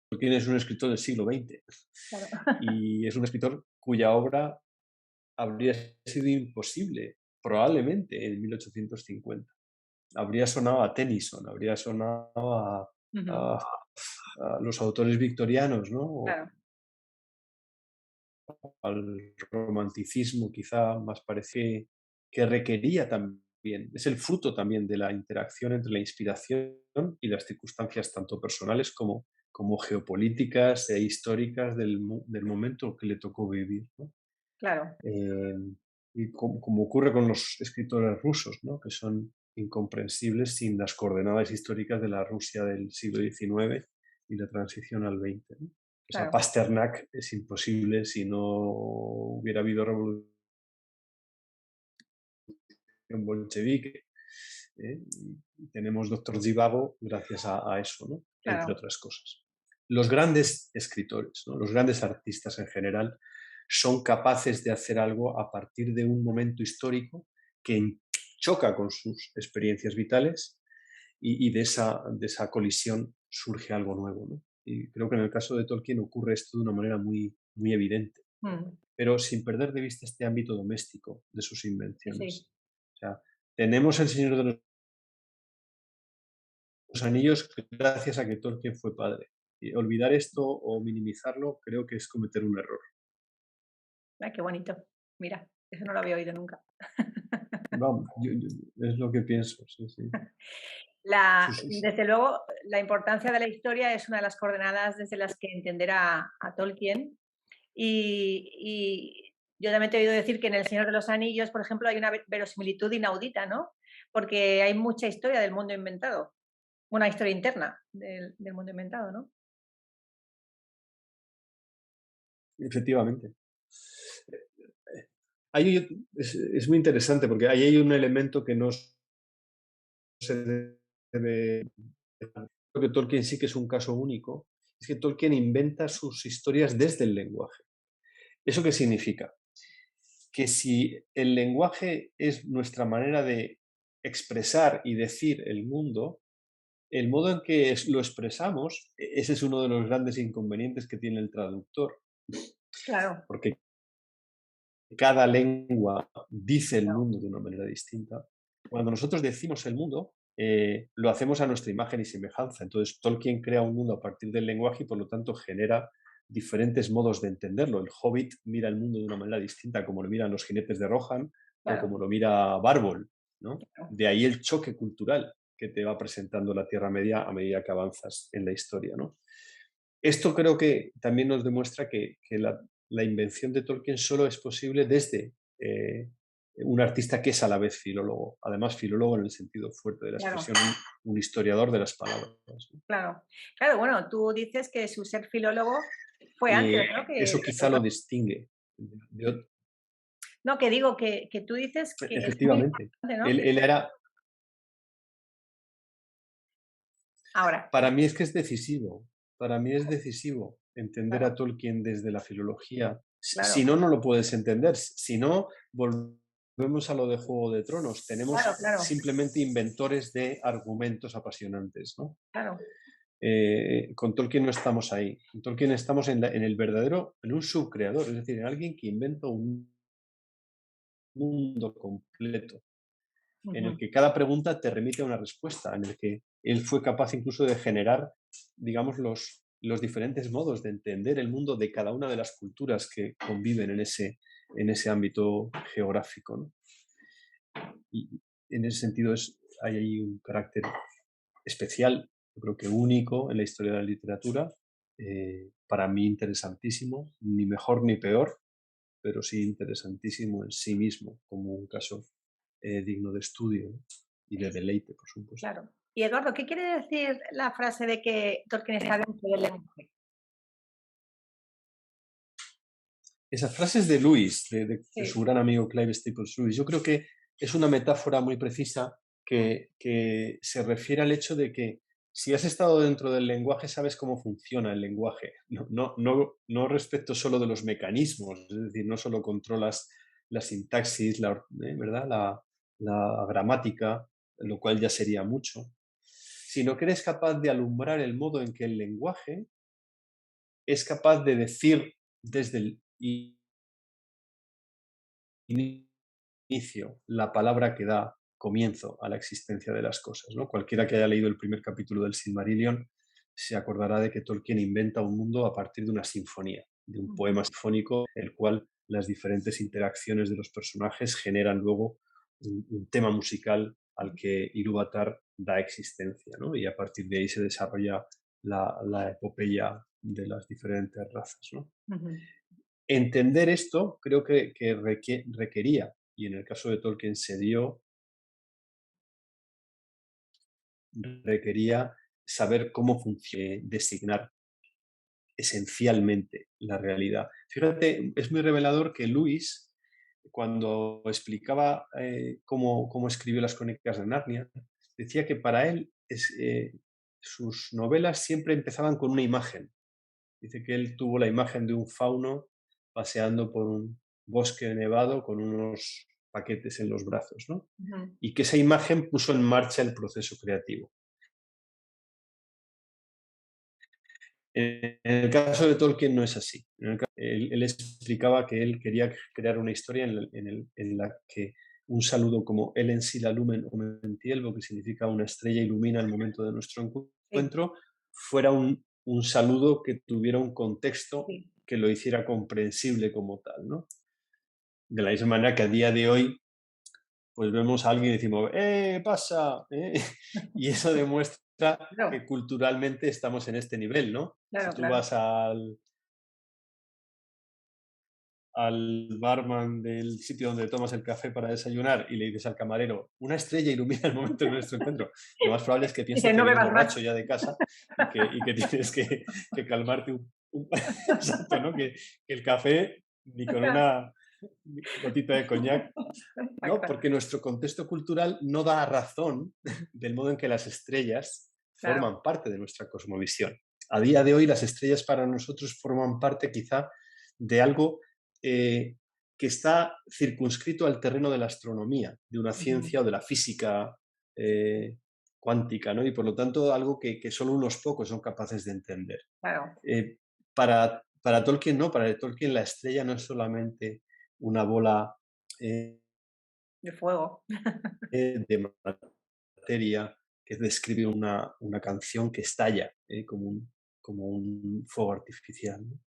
Tolkien es un escritor del siglo XX Claro. y es un escritor cuya obra habría sido imposible probablemente en 1850. Habría sonado a Tennyson, habría sonado Ujú. a- a los autores victorianos, ¿no? Claro, Al romanticismo quizá más parece que requería también, es el fruto también de la interacción entre la inspiración y las circunstancias tanto personales como geopolíticas e históricas del momento que le tocó vivir, ¿no? claro. Eh, y como ocurre con los escritores rusos, ¿no? Que son incomprensibles sin las coordenadas históricas de la Rusia del siglo XIX y la transición al XX, ¿no? O sea, Claro. Pasternak es imposible si no hubiera habido revolución bolchevique. ¿Eh? Y tenemos Doctor Zhivago gracias a eso, ¿no? Entre Claro. otras cosas. Los grandes escritores, ¿no? Los grandes artistas en general, son capaces de hacer algo a partir de un momento histórico que choca con sus experiencias vitales y de esa colisión surge algo nuevo, ¿no? Y creo que en el caso de Tolkien ocurre esto de una manera muy, muy evidente, Mm. pero sin perder de vista este ámbito doméstico de sus Sí, sí. invenciones. O sea, tenemos El Señor de los Anillos gracias a que Tolkien fue padre. Y olvidar esto o minimizarlo creo que es cometer un error. Ay, qué bonito. Mira, eso no lo había oído nunca. Vamos, es lo que pienso, sí, sí. Sí, sí, sí. Desde luego, la importancia de la historia es una de las coordenadas desde las que entender a Tolkien. Y yo también te he oído decir que en El Señor de los Anillos, por ejemplo, hay una verosimilitud inaudita, ¿no? Porque hay mucha historia del mundo inventado, una historia interna del mundo inventado, ¿no? Efectivamente. Es muy interesante porque ahí hay un elemento que no se debe. Creo que Tolkien sí que es un caso único. Es que Tolkien inventa sus historias desde el lenguaje. ¿Eso qué significa? Que si el lenguaje es nuestra manera de expresar y decir el mundo, el modo en que lo expresamos, ese es uno de los grandes inconvenientes que tiene el traductor. Claro, Porque cada lengua dice el claro, mundo de una manera distinta. Cuando nosotros decimos el mundo, lo hacemos a nuestra imagen y semejanza. Entonces, Tolkien crea un mundo a partir del lenguaje y por lo tanto genera diferentes modos de entenderlo. El Hobbit mira el mundo de una manera distinta, como lo miran los jinetes de Rohan o claro, como lo mira Bárbol, ¿no? claro. De ahí el choque cultural que te va presentando la Tierra Media a medida que avanzas en la historia, ¿no? Esto creo que también nos demuestra que la invención de Tolkien solo es posible desde un artista que es a la vez filólogo, además filólogo en el sentido fuerte de la Claro, expresión, un historiador de las palabras, ¿no? claro. Claro, bueno, tú dices que su ser filólogo fue antes, ¿no? Eso quizá lo distingue de No, que digo que tú dices que es muy efectivamente. importante, ¿no? Él era, Ahora, para mí es que es decisivo, para mí es decisivo entender claro, a Tolkien desde la filología. Si claro, no, no lo puedes entender. Si no, volvemos a lo de Juego de Tronos. claro, Tenemos claro, simplemente inventores de argumentos apasionantes, ¿no? claro. Con Tolkien no estamos ahí. Con Tolkien estamos en el verdadero, en un subcreador, es decir, en alguien que inventa un mundo completo, en el Ujú. que cada pregunta te remite a una respuesta, en el que él fue capaz incluso de generar, digamos, los diferentes modos de entender el mundo de cada una de las culturas que conviven en ese ámbito geográfico, ¿no? Y en ese sentido hay ahí un carácter especial, yo creo que único en la historia de la literatura, para mí interesantísimo, ni mejor ni peor, pero sí interesantísimo en sí mismo, como un caso digno de estudio, ¿no? Y de deleite, por supuesto. Claro. Y Eduardo, ¿qué quiere decir la frase de que Tolkien está dentro del lenguaje? Esas frases de Lewis, de su Sí, gran amigo Clive Staples Lewis, yo creo que es una metáfora muy precisa que se refiere al hecho de que si has estado dentro del lenguaje, sabes cómo funciona el lenguaje. No respecto solo de los mecanismos, es decir, no solo controlas la sintaxis, ¿verdad? La gramática, lo cual ya sería mucho, sino que eres capaz de alumbrar el modo en que el lenguaje es capaz de decir desde el inicio la palabra que da comienzo a la existencia de las cosas, ¿no? Cualquiera que haya leído el primer capítulo del Silmarillion se acordará de que Tolkien inventa un mundo a partir de una sinfonía, de un ujú, poema sinfónico, el cual las diferentes interacciones de los personajes generan luego un tema musical al que Ilúvatar da existencia, ¿no? Y a partir de ahí se desarrolla la epopeya de las diferentes razas, ¿no? ujú. Entender esto creo que requería, y en el caso de Tolkien se dio, requería saber cómo funciona, designar esencialmente la realidad. Fíjate, es muy revelador que Lewis, cuando explicaba cómo escribió las Crónicas de Narnia, decía que para él sus novelas siempre empezaban con una imagen. Dice que él tuvo la imagen de un fauno paseando por un bosque nevado con unos paquetes en los brazos, ¿no? Ujú. Y que esa imagen puso en marcha el proceso creativo. En el caso de Tolkien no es así. Él explicaba que él quería crear una historia en la que un saludo como El en si la lumen omentielvo, que significa una estrella ilumina el momento de nuestro Sí, encuentro, fuera un saludo que tuviera un contexto sí, que lo hiciera comprensible como tal, ¿no? De la misma manera que a día de hoy, pues vemos a alguien y decimos, pasa! Y eso demuestra claro, que culturalmente estamos en este nivel, ¿no? Si claro, tú claro. vas al barman del sitio donde tomas el café para desayunar y le dices al camarero, una estrella ilumina el momento de nuestro encuentro, lo más probable es que piense Dice, que no vienes bebas borracho más. ya de casa y que tienes que calmarte exacto, ¿no? Que el café ni con una gotita de coñac. ¿No? Exacto, Porque nuestro contexto cultural no da razón del modo en que las estrellas claro, forman parte de nuestra cosmovisión. A día de hoy las estrellas para nosotros forman parte quizá de algo que está circunscrito al terreno de la astronomía, de una ujú, ciencia o de la física eh, cuántica, ¿no? Y por lo tanto algo que solo unos pocos son capaces de entender. claro, Para Tolkien no, para Tolkien la estrella no es solamente una bola De fuego. de materia que describe una canción que estalla como un fuego artificial, ¿no?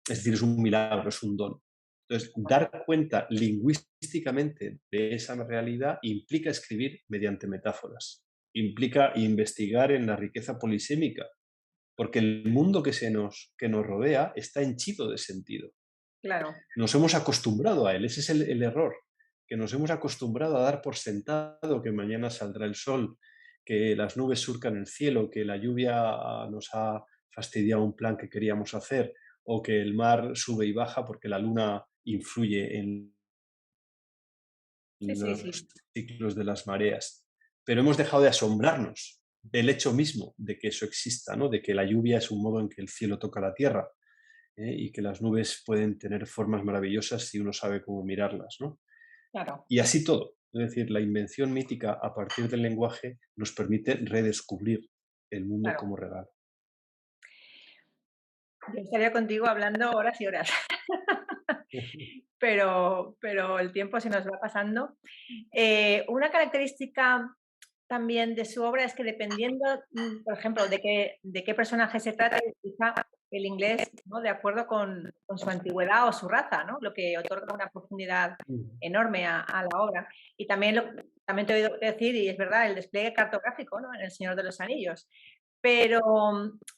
Es decir, es un milagro, es un don. Entonces, dar cuenta lingüísticamente de esa realidad implica escribir mediante metáforas, implica investigar en la riqueza polisémica, porque el mundo que nos rodea está henchido de sentido. Claro. Nos hemos acostumbrado a él, ese es el error, que nos hemos acostumbrado a dar por sentado que mañana saldrá el sol, que las nubes surcan el cielo, que la lluvia nos ha fastidiado un plan que queríamos hacer, o que el mar sube y baja porque la luna influye en Sí, sí, los sí. ciclos de las mareas. Pero hemos dejado de asombrarnos del hecho mismo de que eso exista, ¿no? De que la lluvia es un modo en que el cielo toca la tierra, y que las nubes pueden tener formas maravillosas si uno sabe cómo mirarlas, ¿no? Claro. Y así todo. Es decir, la invención mítica a partir del lenguaje nos permite redescubrir el mundo Claro. como regalo. Yo estaría contigo hablando horas y horas, pero el tiempo se nos va pasando. Una característica también de su obra es que dependiendo, por ejemplo, de qué personaje se trata, utiliza el inglés, ¿no? De acuerdo con su antigüedad o su raza, ¿no? Lo que otorga una profundidad Mm, enorme a la obra. Y también, también te he oído decir, y es verdad, el despliegue cartográfico, ¿no? En El Señor de los Anillos. Pero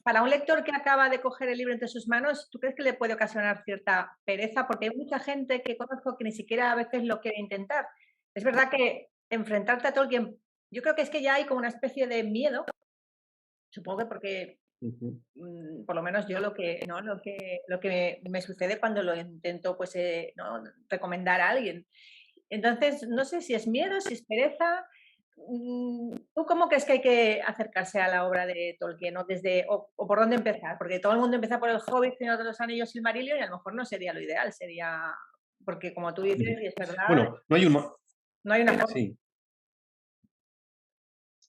para un lector que acaba de coger el libro entre sus manos, ¿tú crees que le puede ocasionar cierta pereza? Porque hay mucha gente que conozco que ni siquiera a veces lo quiere intentar. Es verdad que enfrentarte a Tolkien, yo creo que es que ya hay como una especie de miedo, supongo que porque ujú. por lo menos yo lo que, ¿no? Lo que me sucede cuando lo intento pues, ¿no? recomendar a alguien. Entonces, no sé si es miedo, si es pereza. ¿Tú cómo crees que hay que acercarse a la obra de Tolkien? ¿No? O por dónde empezar? Porque todo el mundo empieza por El Hobbit, Señor de los Anillos, Silmarillion, y a lo mejor no sería lo ideal, sería... Porque como tú dices, y es verdad, Bueno, no hay un... no hay una forma. Sí,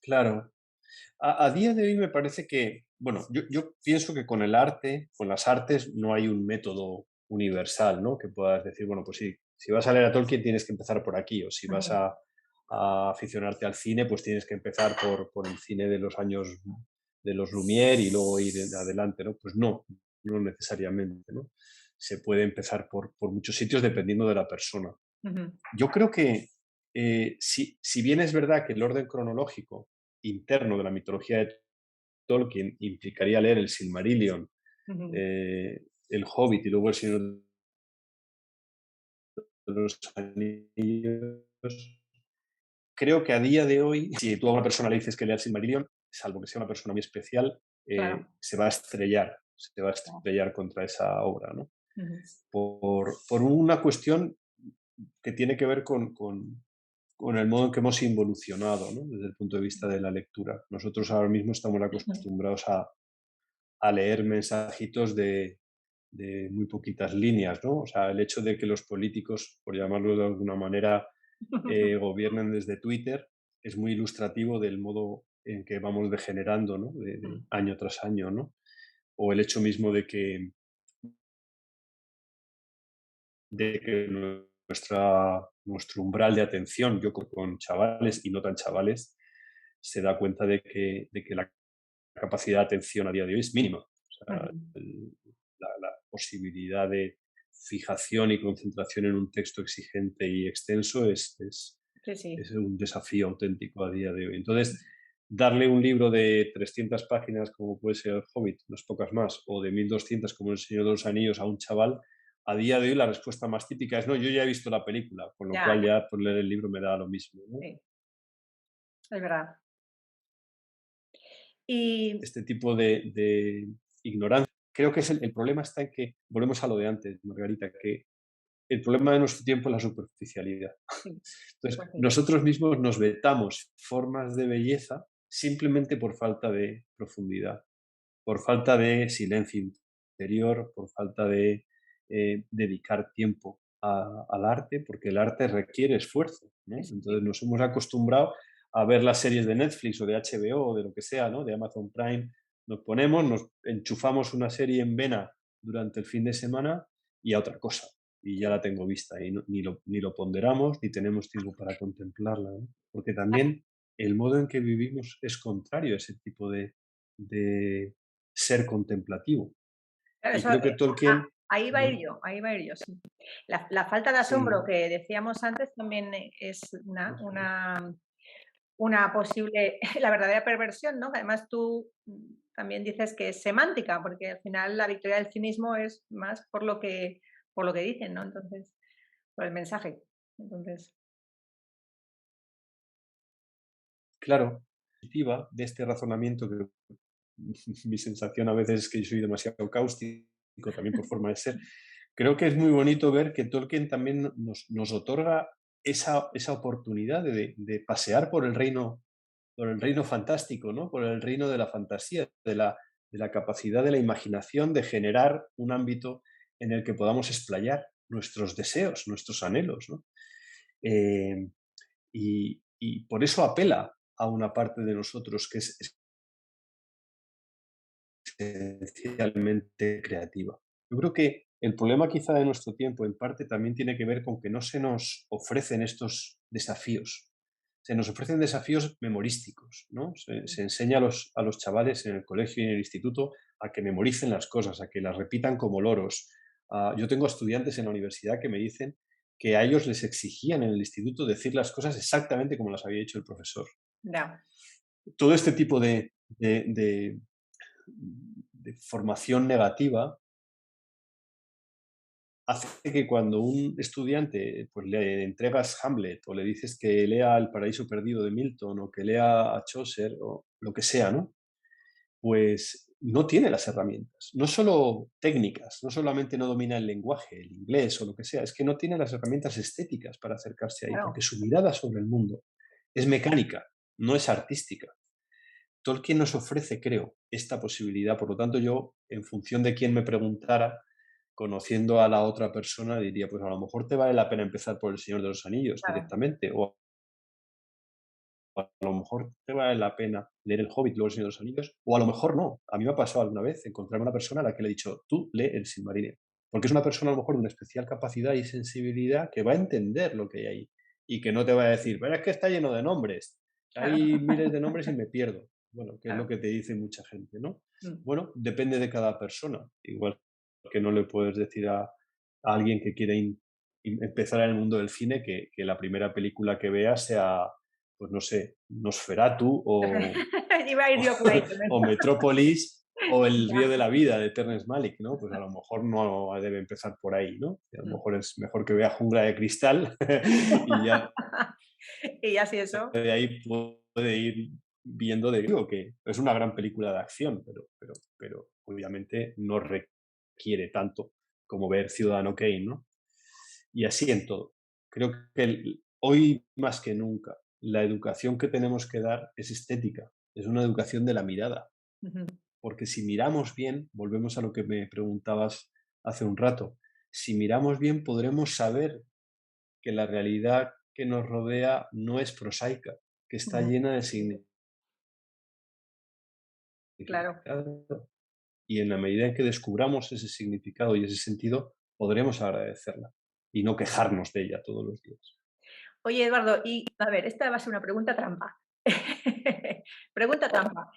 claro. A día de hoy me parece que, bueno, yo pienso que con el arte, con las artes, no hay un método universal, ¿no? Que puedas decir, bueno, pues sí, si vas a leer a Tolkien tienes que empezar por aquí, o si vas Ujú, a aficionarte al cine, pues tienes que empezar por el cine de los años de los Lumière y luego ir adelante, ¿no? Pues no, no necesariamente, ¿no? Se puede empezar por muchos sitios dependiendo de la persona. ujú, Yo creo que si bien es verdad que el orden cronológico interno de la mitología de Tolkien implicaría leer el Silmarillion, ujú. el Hobbit y luego el Señor de los Anillos, creo que a día de hoy, si tú a una persona le dices que lea el Silmarillion, salvo que sea una persona muy especial, Claro. se va a Claro. estrellar contra esa obra, ¿no? Ujú, Por una cuestión que tiene que ver con el modo en que hemos involucionado, ¿no? Desde el punto de vista de la lectura. Nosotros ahora mismo estamos ujú, acostumbrados a leer mensajitos de muy poquitas líneas, ¿no? O sea, el hecho de que los políticos, por llamarlo de alguna manera, gobiernen desde Twitter es muy ilustrativo del modo en que vamos degenerando, ¿no? De año tras año, ¿no? O el hecho mismo de que nuestro umbral de atención, yo con chavales y no tan chavales, se da cuenta de que la capacidad de atención a día de hoy es mínima. O sea, ujú. la posibilidad de fijación y concentración en un texto exigente y extenso Sí, sí. es un desafío auténtico a día de hoy. Entonces, darle un libro de 300 páginas, como puede ser El Hobbit, unas pocas más, o de 1200, como El Señor de los Anillos, a un chaval, a día de hoy la respuesta más típica es: no, yo ya he visto la película, con lo Ya, cual ya por leer el libro me da lo mismo, ¿no? sí, es verdad. Y Este tipo de ignorancia. Creo que el problema está en que, volvemos a lo de antes, Margarita, que el problema de nuestro tiempo es la superficialidad. sí, Entonces, pues sí. nosotros mismos nos vetamos formas de belleza simplemente por falta de profundidad, por falta de silencio interior, por falta de dedicar tiempo al arte, porque el arte requiere esfuerzo, Sí, ¿no? sí, sí. Entonces nos hemos acostumbrado a ver las series de Netflix o de HBO o de lo que sea, ¿no? De Amazon Prime, nos ponemos, nos enchufamos una serie en vena durante el fin de semana y a otra cosa. y ya sí. la tengo vista y ni lo ponderamos ni tenemos tiempo para contemplarla, ¿no? Porque también el modo en que vivimos es contrario a ese tipo de ser contemplativo. Claro, Y eso, creo que Tolkien, ahí va a ir ¿no? yo, ahí va a ir yo, sí. La falta de asombro Sí, que decíamos antes también es una posible, la verdadera perversión, ¿no? Además tú también dices que es semántica, porque al final la victoria del cinismo es más por lo que dicen, ¿no? Entonces, por el mensaje. Entonces, claro, positiva de este razonamiento que mi sensación a veces es que yo soy demasiado cáustico también por forma de ser. Creo que es muy bonito ver que Tolkien también nos otorga esa oportunidad de pasear por el reino fantástico, ¿no? Por el reino de la fantasía, de la capacidad de la imaginación de generar un ámbito en el que podamos explayar nuestros deseos, nuestros anhelos, ¿no? Eh, y por eso apela a una parte de nosotros que es esencialmente creativa. Yo creo que el problema quizá de nuestro tiempo en parte también tiene que ver con que no se nos ofrecen estos desafíos. Se nos ofrecen desafíos memorísticos, ¿no? Se enseña a los chavales en el colegio y en el instituto a que memoricen las cosas, a que las repitan como loros. Yo tengo estudiantes en la universidad que me dicen que a ellos les exigían en el instituto decir las cosas exactamente como las había dicho el profesor. ya, Todo este tipo de formación negativa hace que cuando un estudiante pues, le entregas Hamlet o le dices que lea El paraíso perdido de Milton o que lea a Chaucer o lo que sea, ¿no? Pues no tiene las herramientas, no solo técnicas, no solamente no domina el lenguaje, el inglés o lo que sea, es que no tiene las herramientas estéticas para acercarse ahí, porque claro. su mirada sobre el mundo es mecánica, no es artística. Tolkien nos ofrece, creo, esta posibilidad. Por lo tanto, yo, en función de quién me preguntara, conociendo a la otra persona, diría, pues a lo mejor te vale la pena empezar por El Señor de los Anillos Claro. directamente, o a lo mejor te vale la pena leer El Hobbit, luego El Señor de los Anillos, o a lo mejor no. A mí me ha pasado alguna vez encontrarme una persona a la que le he dicho, tú lee El Silmarillion, porque es una persona a lo mejor de una especial capacidad y sensibilidad que va a entender lo que hay ahí y que no te va a decir, pero es que está lleno de nombres, Claro, hay miles de nombres y me pierdo. Bueno, que es lo claro. que te dice mucha gente, ¿no? Mm. Bueno, depende de cada persona. Igual que no le puedes decir a alguien que quiere empezar en el mundo del cine que la primera película que vea sea, pues no sé, Nosferatu Iba a ir yo por ahí también. o Metrópolis o El río Ya. de la vida de Terrence Malick, ¿no? Pues a lo mejor no debe empezar por ahí, ¿no? Y a lo Mm. mejor es mejor que vea Jungla de Cristal y ya Y así eso. de ahí puede ir viendo de digo que es una gran película de acción, pero obviamente no requiere tanto como ver Ciudadano Kane, ¿no? Y así en todo. Creo que hoy más que nunca la educación que tenemos que dar es estética, es una educación de la mirada, Ujú. porque si miramos bien, volvemos a lo que me preguntabas hace un rato, si miramos bien podremos saber que la realidad que nos rodea no es prosaica, que está Ujú. llena de Claro. significado. Y en la medida en que descubramos ese significado y ese sentido, podremos agradecerla y no quejarnos de ella todos los días. Oye, Eduardo, y a ver, esta va a ser una pregunta trampa. Pregunta trampa.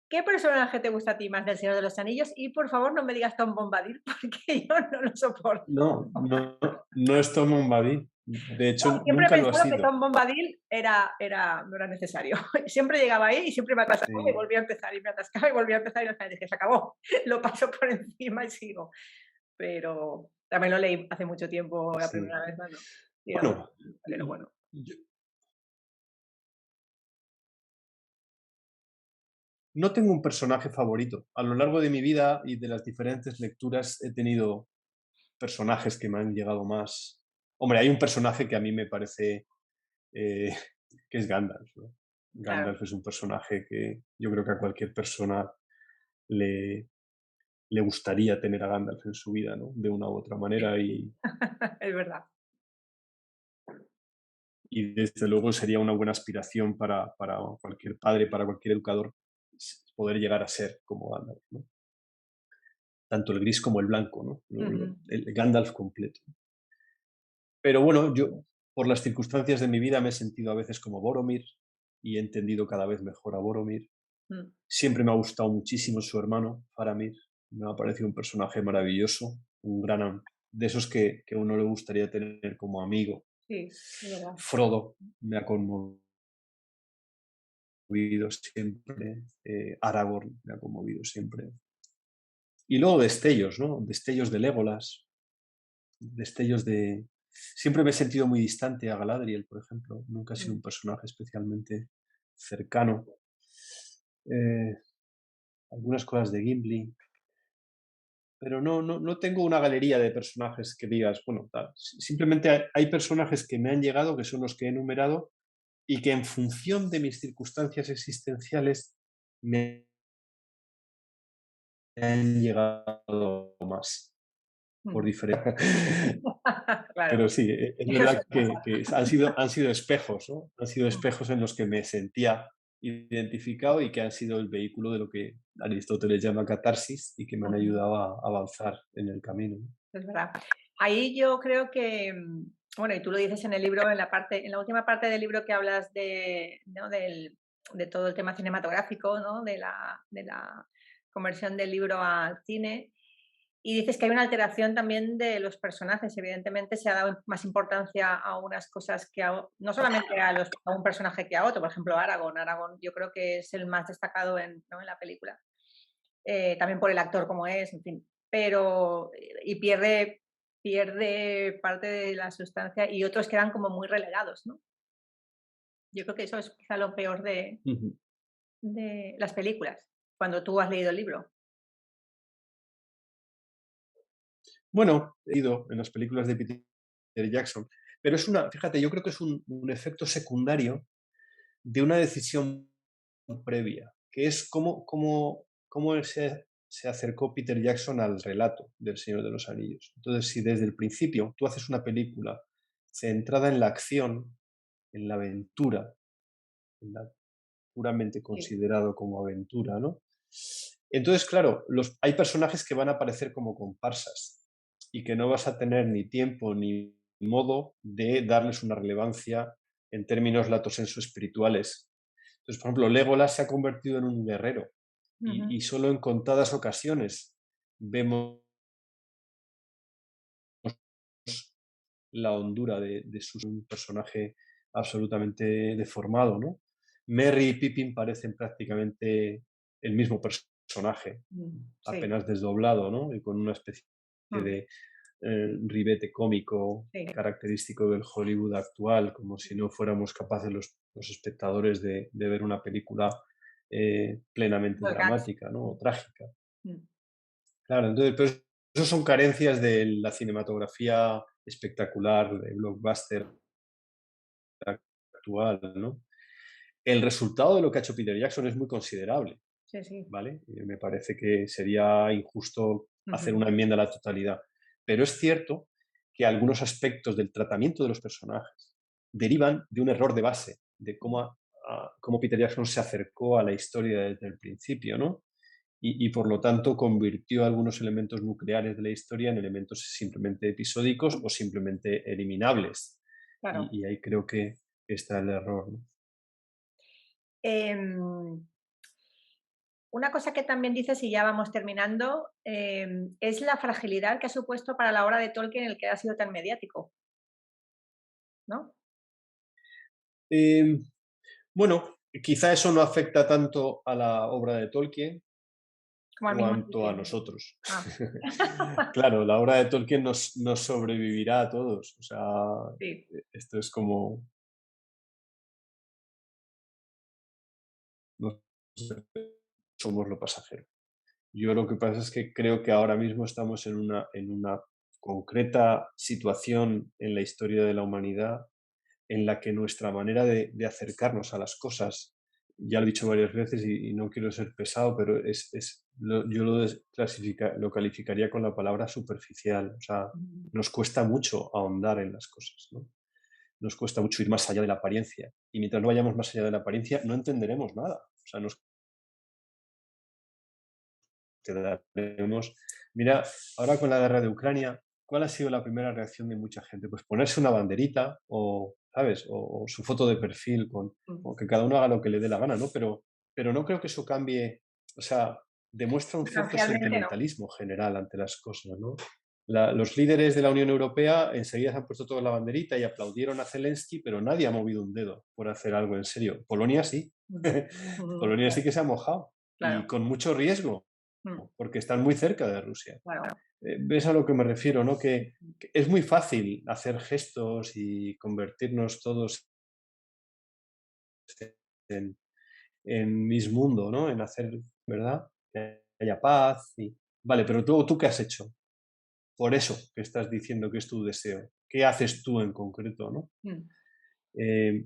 ¿Qué personaje te gusta a ti más del Señor de los Anillos? Y por favor, no me digas Tom Bombadil, porque yo no lo soporto. No es Tom Bombadil. De hecho, No, siempre he nunca lo ha pensado que sido. Tom Bombadil no era necesario. Siempre llegaba ahí y siempre me atascaba y Sí, volvía a empezar y me atascaba y volvía a empezar y al final dije, se acabó, lo paso por encima y sigo. Pero también lo leí hace mucho tiempo la sí. primera vez, ¿no? Y era Bueno, pero bueno. yo no tengo un personaje favorito. A lo largo de mi vida y de las diferentes lecturas he tenido personajes que me han llegado más. Hombre, hay un personaje que a mí me parece eh, que es Gandalf, ¿no? Claro, Gandalf es un personaje que yo creo que a cualquier persona le, le gustaría tener a Gandalf en su vida, ¿no? De una u otra manera es verdad. y desde luego sería una buena aspiración para cualquier padre, para cualquier educador, poder llegar a ser como Gandalf, ¿no? Tanto el gris como el blanco, ¿no? Ujú. El Gandalf completo. Pero bueno, yo por las circunstancias de mi vida me he sentido a veces como Boromir y he entendido cada vez mejor a Boromir. Mm, Siempre me ha gustado muchísimo su hermano, Faramir. Me ha parecido un personaje maravilloso, un de esos que a uno le gustaría tener como amigo. sí, es verdad. Frodo me ha conmovido siempre. Aragorn me ha conmovido siempre. Y luego destellos, ¿no? Destellos de Legolas, destellos de... Siempre me he sentido muy distante a Galadriel, por ejemplo. Nunca ha sido Mm. un personaje especialmente cercano. Eh, algunas cosas de Gimli, pero no tengo una galería de personajes que digas, bueno, tal. Simplemente hay personajes que me han llegado, que son los que he enumerado, y que en función de mis circunstancias existenciales me han llegado más, por Mm. diferente. Claro, Pero sí, es eso verdad suele pasar. que han sido espejos, ¿no? Han sido Mm, espejos en los que me sentía identificado y que han sido el vehículo de lo que Aristóteles llama catarsis y que me han mm. ayudado a avanzar en el camino, ¿no? Es verdad. Ahí yo creo que, bueno, y tú lo dices en el libro, en la última parte del libro que hablas de, ¿no? De todo el tema cinematográfico, ¿no? De la conversión del libro al cine. Y dices que hay una alteración también de los personajes. Evidentemente se ha dado más importancia a unas cosas no solamente a un personaje que a otro. Por ejemplo, Aragorn. Aragorn yo creo que es el más destacado ¿no? en la película. También por el actor como es, en fin. Pero, y pierde parte de la sustancia y otros quedan como muy relegados, ¿no? Yo creo que eso es quizá lo peor Ujú. de las películas, cuando tú has leído el libro. Bueno, he ido en las películas de Peter Jackson, pero fíjate, yo creo que es un efecto secundario de una decisión previa, que es cómo se acercó Peter Jackson al relato del Señor de los Anillos. Entonces, si desde el principio tú haces una película centrada en la acción, en la aventura, en la puramente Sí, considerado como aventura, ¿no? Entonces, claro, hay personajes que van a aparecer como comparsas y que no vas a tener ni tiempo ni modo de darles una relevancia en términos lato sensu espirituales. Entonces, por ejemplo, Legolas se ha convertido en un guerrero ujú, y solo en contadas ocasiones vemos la hondura de su un personaje absolutamente deformado, ¿no? Merry y Pippin parecen prácticamente el mismo personaje, sí, apenas desdoblado, ¿no? Y con una especie mm, de ribete cómico sí, característico del Hollywood actual, como si no fuéramos capaces los espectadores de ver una película plenamente los gags. dramática, ¿no? O trágica. Mm, Claro, entonces, pero eso son carencias de la cinematografía espectacular, de blockbuster actual, ¿no? El resultado de lo que ha hecho Peter Jackson es muy considerable, sí, sí. ¿vale? Me parece que sería injusto hacer Ujú, una enmienda a la totalidad. Pero es cierto que algunos aspectos del tratamiento de los personajes derivan de un error de base, de cómo Peter Jackson se acercó a la historia desde el principio, ¿no? Y por lo tanto convirtió algunos elementos nucleares de la historia en elementos simplemente episódicos o simplemente eliminables. claro. Y ahí creo que está el error, ¿no? Em, una cosa que también dices, y ya vamos terminando, es la fragilidad que ha supuesto para la obra de Tolkien el que ha sido tan mediático, ¿no? Eh, bueno, quizá eso no afecta tanto a la obra de Tolkien Como al mismo cuanto a Tolkien. nosotros. Ah, Claro, la obra de Tolkien nos sobrevivirá a todos. O sea, sí. esto es como... No sé, somos lo pasajero. Yo lo que pasa es que creo que ahora mismo estamos en una concreta situación en la historia de la humanidad en la que nuestra manera de acercarnos a las cosas, ya lo he dicho varias veces y no quiero ser pesado, pero yo lo calificaría con la palabra superficial. O sea, Mm, nos cuesta mucho ahondar en las cosas, ¿no? Nos cuesta mucho ir más allá de la apariencia. Y mientras no vayamos más allá de la apariencia, no entenderemos nada. O sea, nos quedaremos... Mira, ahora con la guerra de Ucrania, ¿cuál ha sido la primera reacción de mucha gente? Pues ponerse una banderita o, ¿sabes? O su foto de perfil o que cada uno haga lo que le dé la gana, ¿no? Pero no creo que eso cambie, o sea, demuestra un cierto Sustancialmente no. sentimentalismo general ante las cosas, ¿no? Los líderes de la Unión Europea enseguida se han puesto toda la banderita y aplaudieron a Zelensky, pero nadie ha movido un dedo por hacer algo en serio. Polonia sí. Polonia sí Claro, que se ha mojado y claro, con mucho riesgo, porque están muy cerca de Rusia. claro. ¿Ves a lo que me refiero, no? Que es muy fácil hacer gestos y convertirnos todos en, en Miss Mundo, ¿no? En hacer, ¿verdad? Que haya paz. Vale, pero ¿tú qué has hecho? Por eso que estás diciendo que es tu deseo. ¿Qué haces tú en concreto, no? Eh,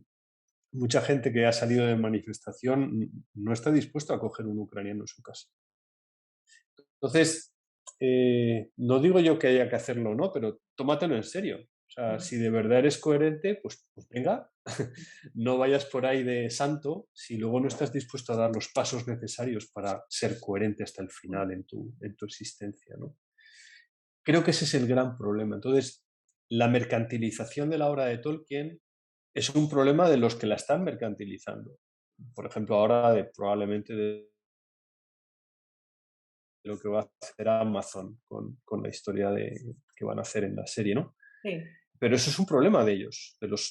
Mucha gente que ha salido de manifestación no está dispuesto a coger un ucraniano en su casa. Entonces, no digo yo que haya que hacerlo, ¿no? Pero tómatelo en serio. O sea, si de verdad eres coherente, pues venga, no vayas por ahí de santo si luego no estás dispuesto a dar los pasos necesarios para ser coherente hasta el final en tu existencia, ¿no? Creo que ese es el gran problema. Entonces, la mercantilización de la obra de Tolkien es un problema de los que la están mercantilizando. Por ejemplo, ahora probablemente de lo que va a hacer Amazon con la historia que van a hacer en la serie, ¿no? Sí, Pero eso es un problema de ellos, de los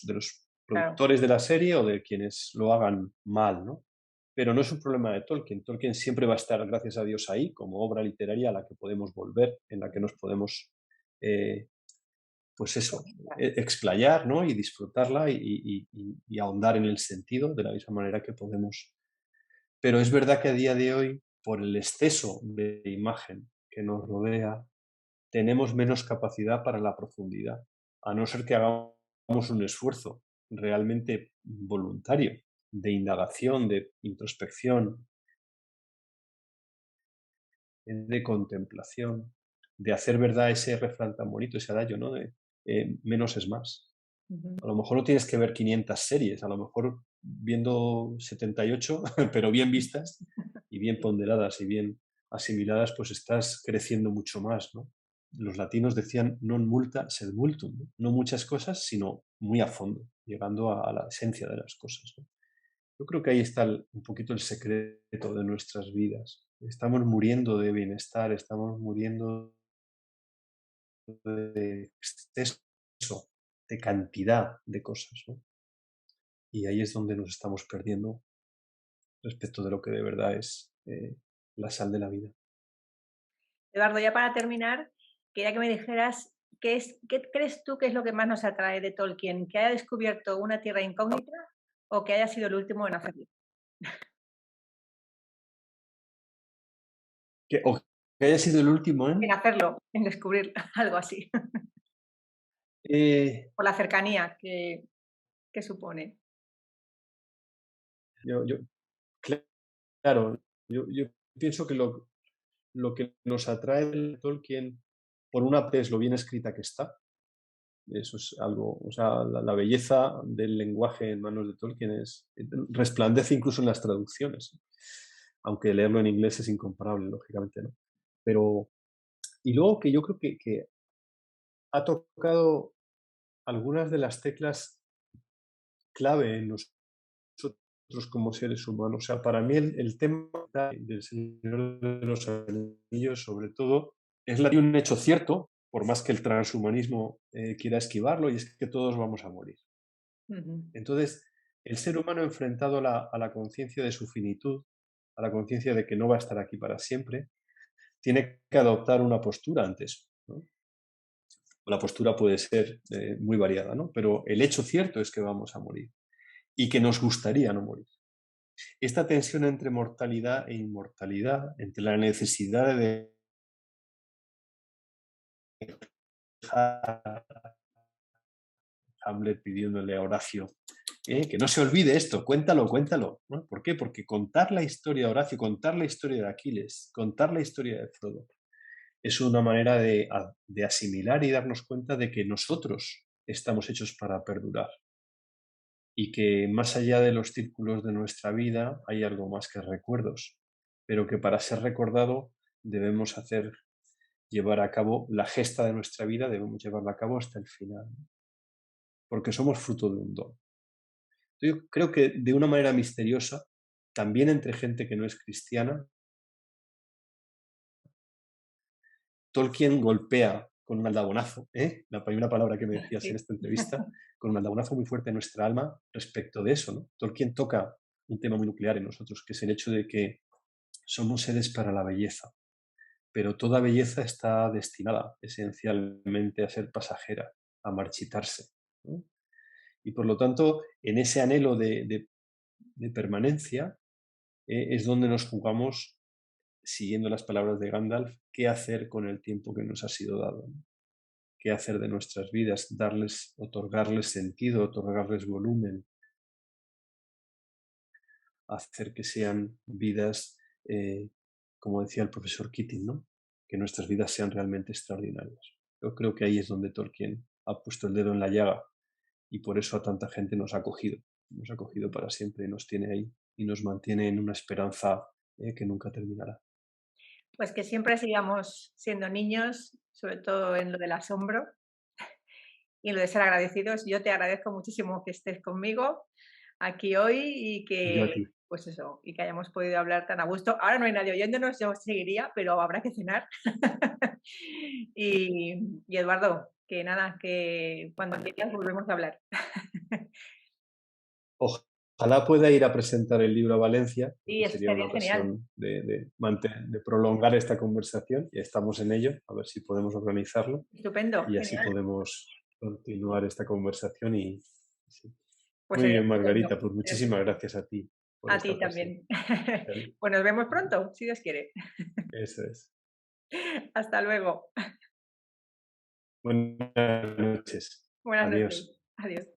claro. productores de la serie o de quienes lo hagan mal, ¿no? Pero no es un problema de Tolkien. Tolkien siempre va a estar, gracias a Dios, ahí como obra literaria a la que podemos volver, en la que nos podemos, pues eso, explayar, ¿no? Y disfrutarla y ahondar en el sentido de la misma manera que podemos. Pero es verdad que a día de hoy, por el exceso de imagen que nos rodea, tenemos menos capacidad para la profundidad, a no ser que hagamos un esfuerzo realmente voluntario de indagación, de introspección, de contemplación, de hacer verdad ese refrán tan bonito, ese adagio, ¿no? De menos es más. Ujú. A lo mejor no tienes que ver 500 series, a lo mejor viendo 78, pero bien vistas y bien ponderadas y bien asimiladas, pues estás creciendo mucho más, ¿no? Los latinos decían non multa sed multum, ¿no? No muchas cosas, sino muy a fondo, llegando a la esencia de las cosas, ¿no? Yo creo que ahí está un poquito el secreto de nuestras vidas. Estamos muriendo de bienestar, estamos muriendo de exceso, de cantidad de cosas, ¿no? Y ahí es donde nos estamos perdiendo respecto de lo que de verdad es la sal de la vida. Eduardo, ya para terminar, quería que me dijeras qué crees tú que es lo que más nos atrae de Tolkien, que haya descubierto una tierra incógnita o que haya sido el último en hacerlo. O que haya sido el último En hacerlo, en descubrir algo así, eh, por la cercanía que supone. yo, claro, yo pienso que lo que nos atrae de Tolkien, por una parte, es lo bien escrita que está. Eso es algo, o sea, la belleza del lenguaje en manos de Tolkien resplandece incluso en las traducciones, aunque leerlo en inglés es incomparable, lógicamente, ¿no? Pero, y luego que yo creo que ha tocado algunas de las teclas clave en nosotros como seres humanos. O sea, para mí el tema del Señor de los Anillos, sobre todo, es un hecho cierto, por más que el transhumanismo quiera esquivarlo, y es que todos vamos a morir. Ujú. Entonces, el ser humano enfrentado a la conciencia de su finitud, a la conciencia de que no va a estar aquí para siempre, tiene que adoptar una postura ante eso, ¿no? La postura puede ser muy variada, ¿no? Pero el hecho cierto es que vamos a morir y que nos gustaría no morir. Esta tensión entre mortalidad e inmortalidad, entre la necesidad de dejar Hamlet pidiéndole a Horacio que no se olvide esto, cuéntalo, cuéntalo, ¿no? ¿Por qué? Porque contar la historia de Horacio, contar la historia de Aquiles, contar la historia de Frodo, es una manera de asimilar y darnos cuenta de que nosotros estamos hechos para perdurar y que más allá de los círculos de nuestra vida hay algo más que recuerdos, pero que para ser recordado debemos hacer llevar a cabo la gesta de nuestra vida, debemos llevarla a cabo hasta el final, ¿no? Porque somos fruto de un don. Yo creo que de una manera misteriosa, también entre gente que no es cristiana, Tolkien golpea con un aldabonazo, la primera palabra que me decías en Sí. esta entrevista, con un aldabonazo muy fuerte en nuestra alma respecto de eso, ¿no? Tolkien toca un tema muy nuclear en nosotros, que es el hecho de que somos seres para la belleza, pero toda belleza está destinada esencialmente a ser pasajera, a marchitarse, ¿no? Y por lo tanto, en ese anhelo de permanencia, es donde nos jugamos, siguiendo las palabras de Gandalf, qué hacer con el tiempo que nos ha sido dado, ¿no? Qué hacer de nuestras vidas, otorgarles sentido, otorgarles volumen, hacer que sean vidas, como decía el profesor Keating, ¿no? Que nuestras vidas sean realmente extraordinarias. Yo creo que ahí es donde Tolkien ha puesto el dedo en la llaga y por eso a tanta gente nos ha cogido para siempre y nos tiene ahí y nos mantiene en una esperanza que nunca terminará. Pues que siempre sigamos siendo niños, sobre todo en lo del asombro y en lo de ser agradecidos. Yo te agradezco muchísimo que estés conmigo aquí hoy y Y yo que, a ti. pues eso, y que hayamos podido hablar tan a gusto. Ahora no hay nadie oyéndonos, yo seguiría, pero habrá que cenar. Y Eduardo, que nada, que cuando quieras volvemos a hablar. Ojalá pueda ir a presentar el libro a Valencia, Sí, porque eso sería una estaría genial. ocasión de prolongar esta conversación y estamos en ello, a ver si podemos organizarlo Estupendo, y así genial. podemos continuar esta conversación. Sí. Pues Muy sería bien, estupendo. Margarita, pues Sería muchísimas estupendo. gracias a ti por A esta ti ocasión. también. Pues nos vemos pronto, si Dios quiere. Eso es. Hasta luego. Buenas noches. Buenas noches. Adiós. Adiós.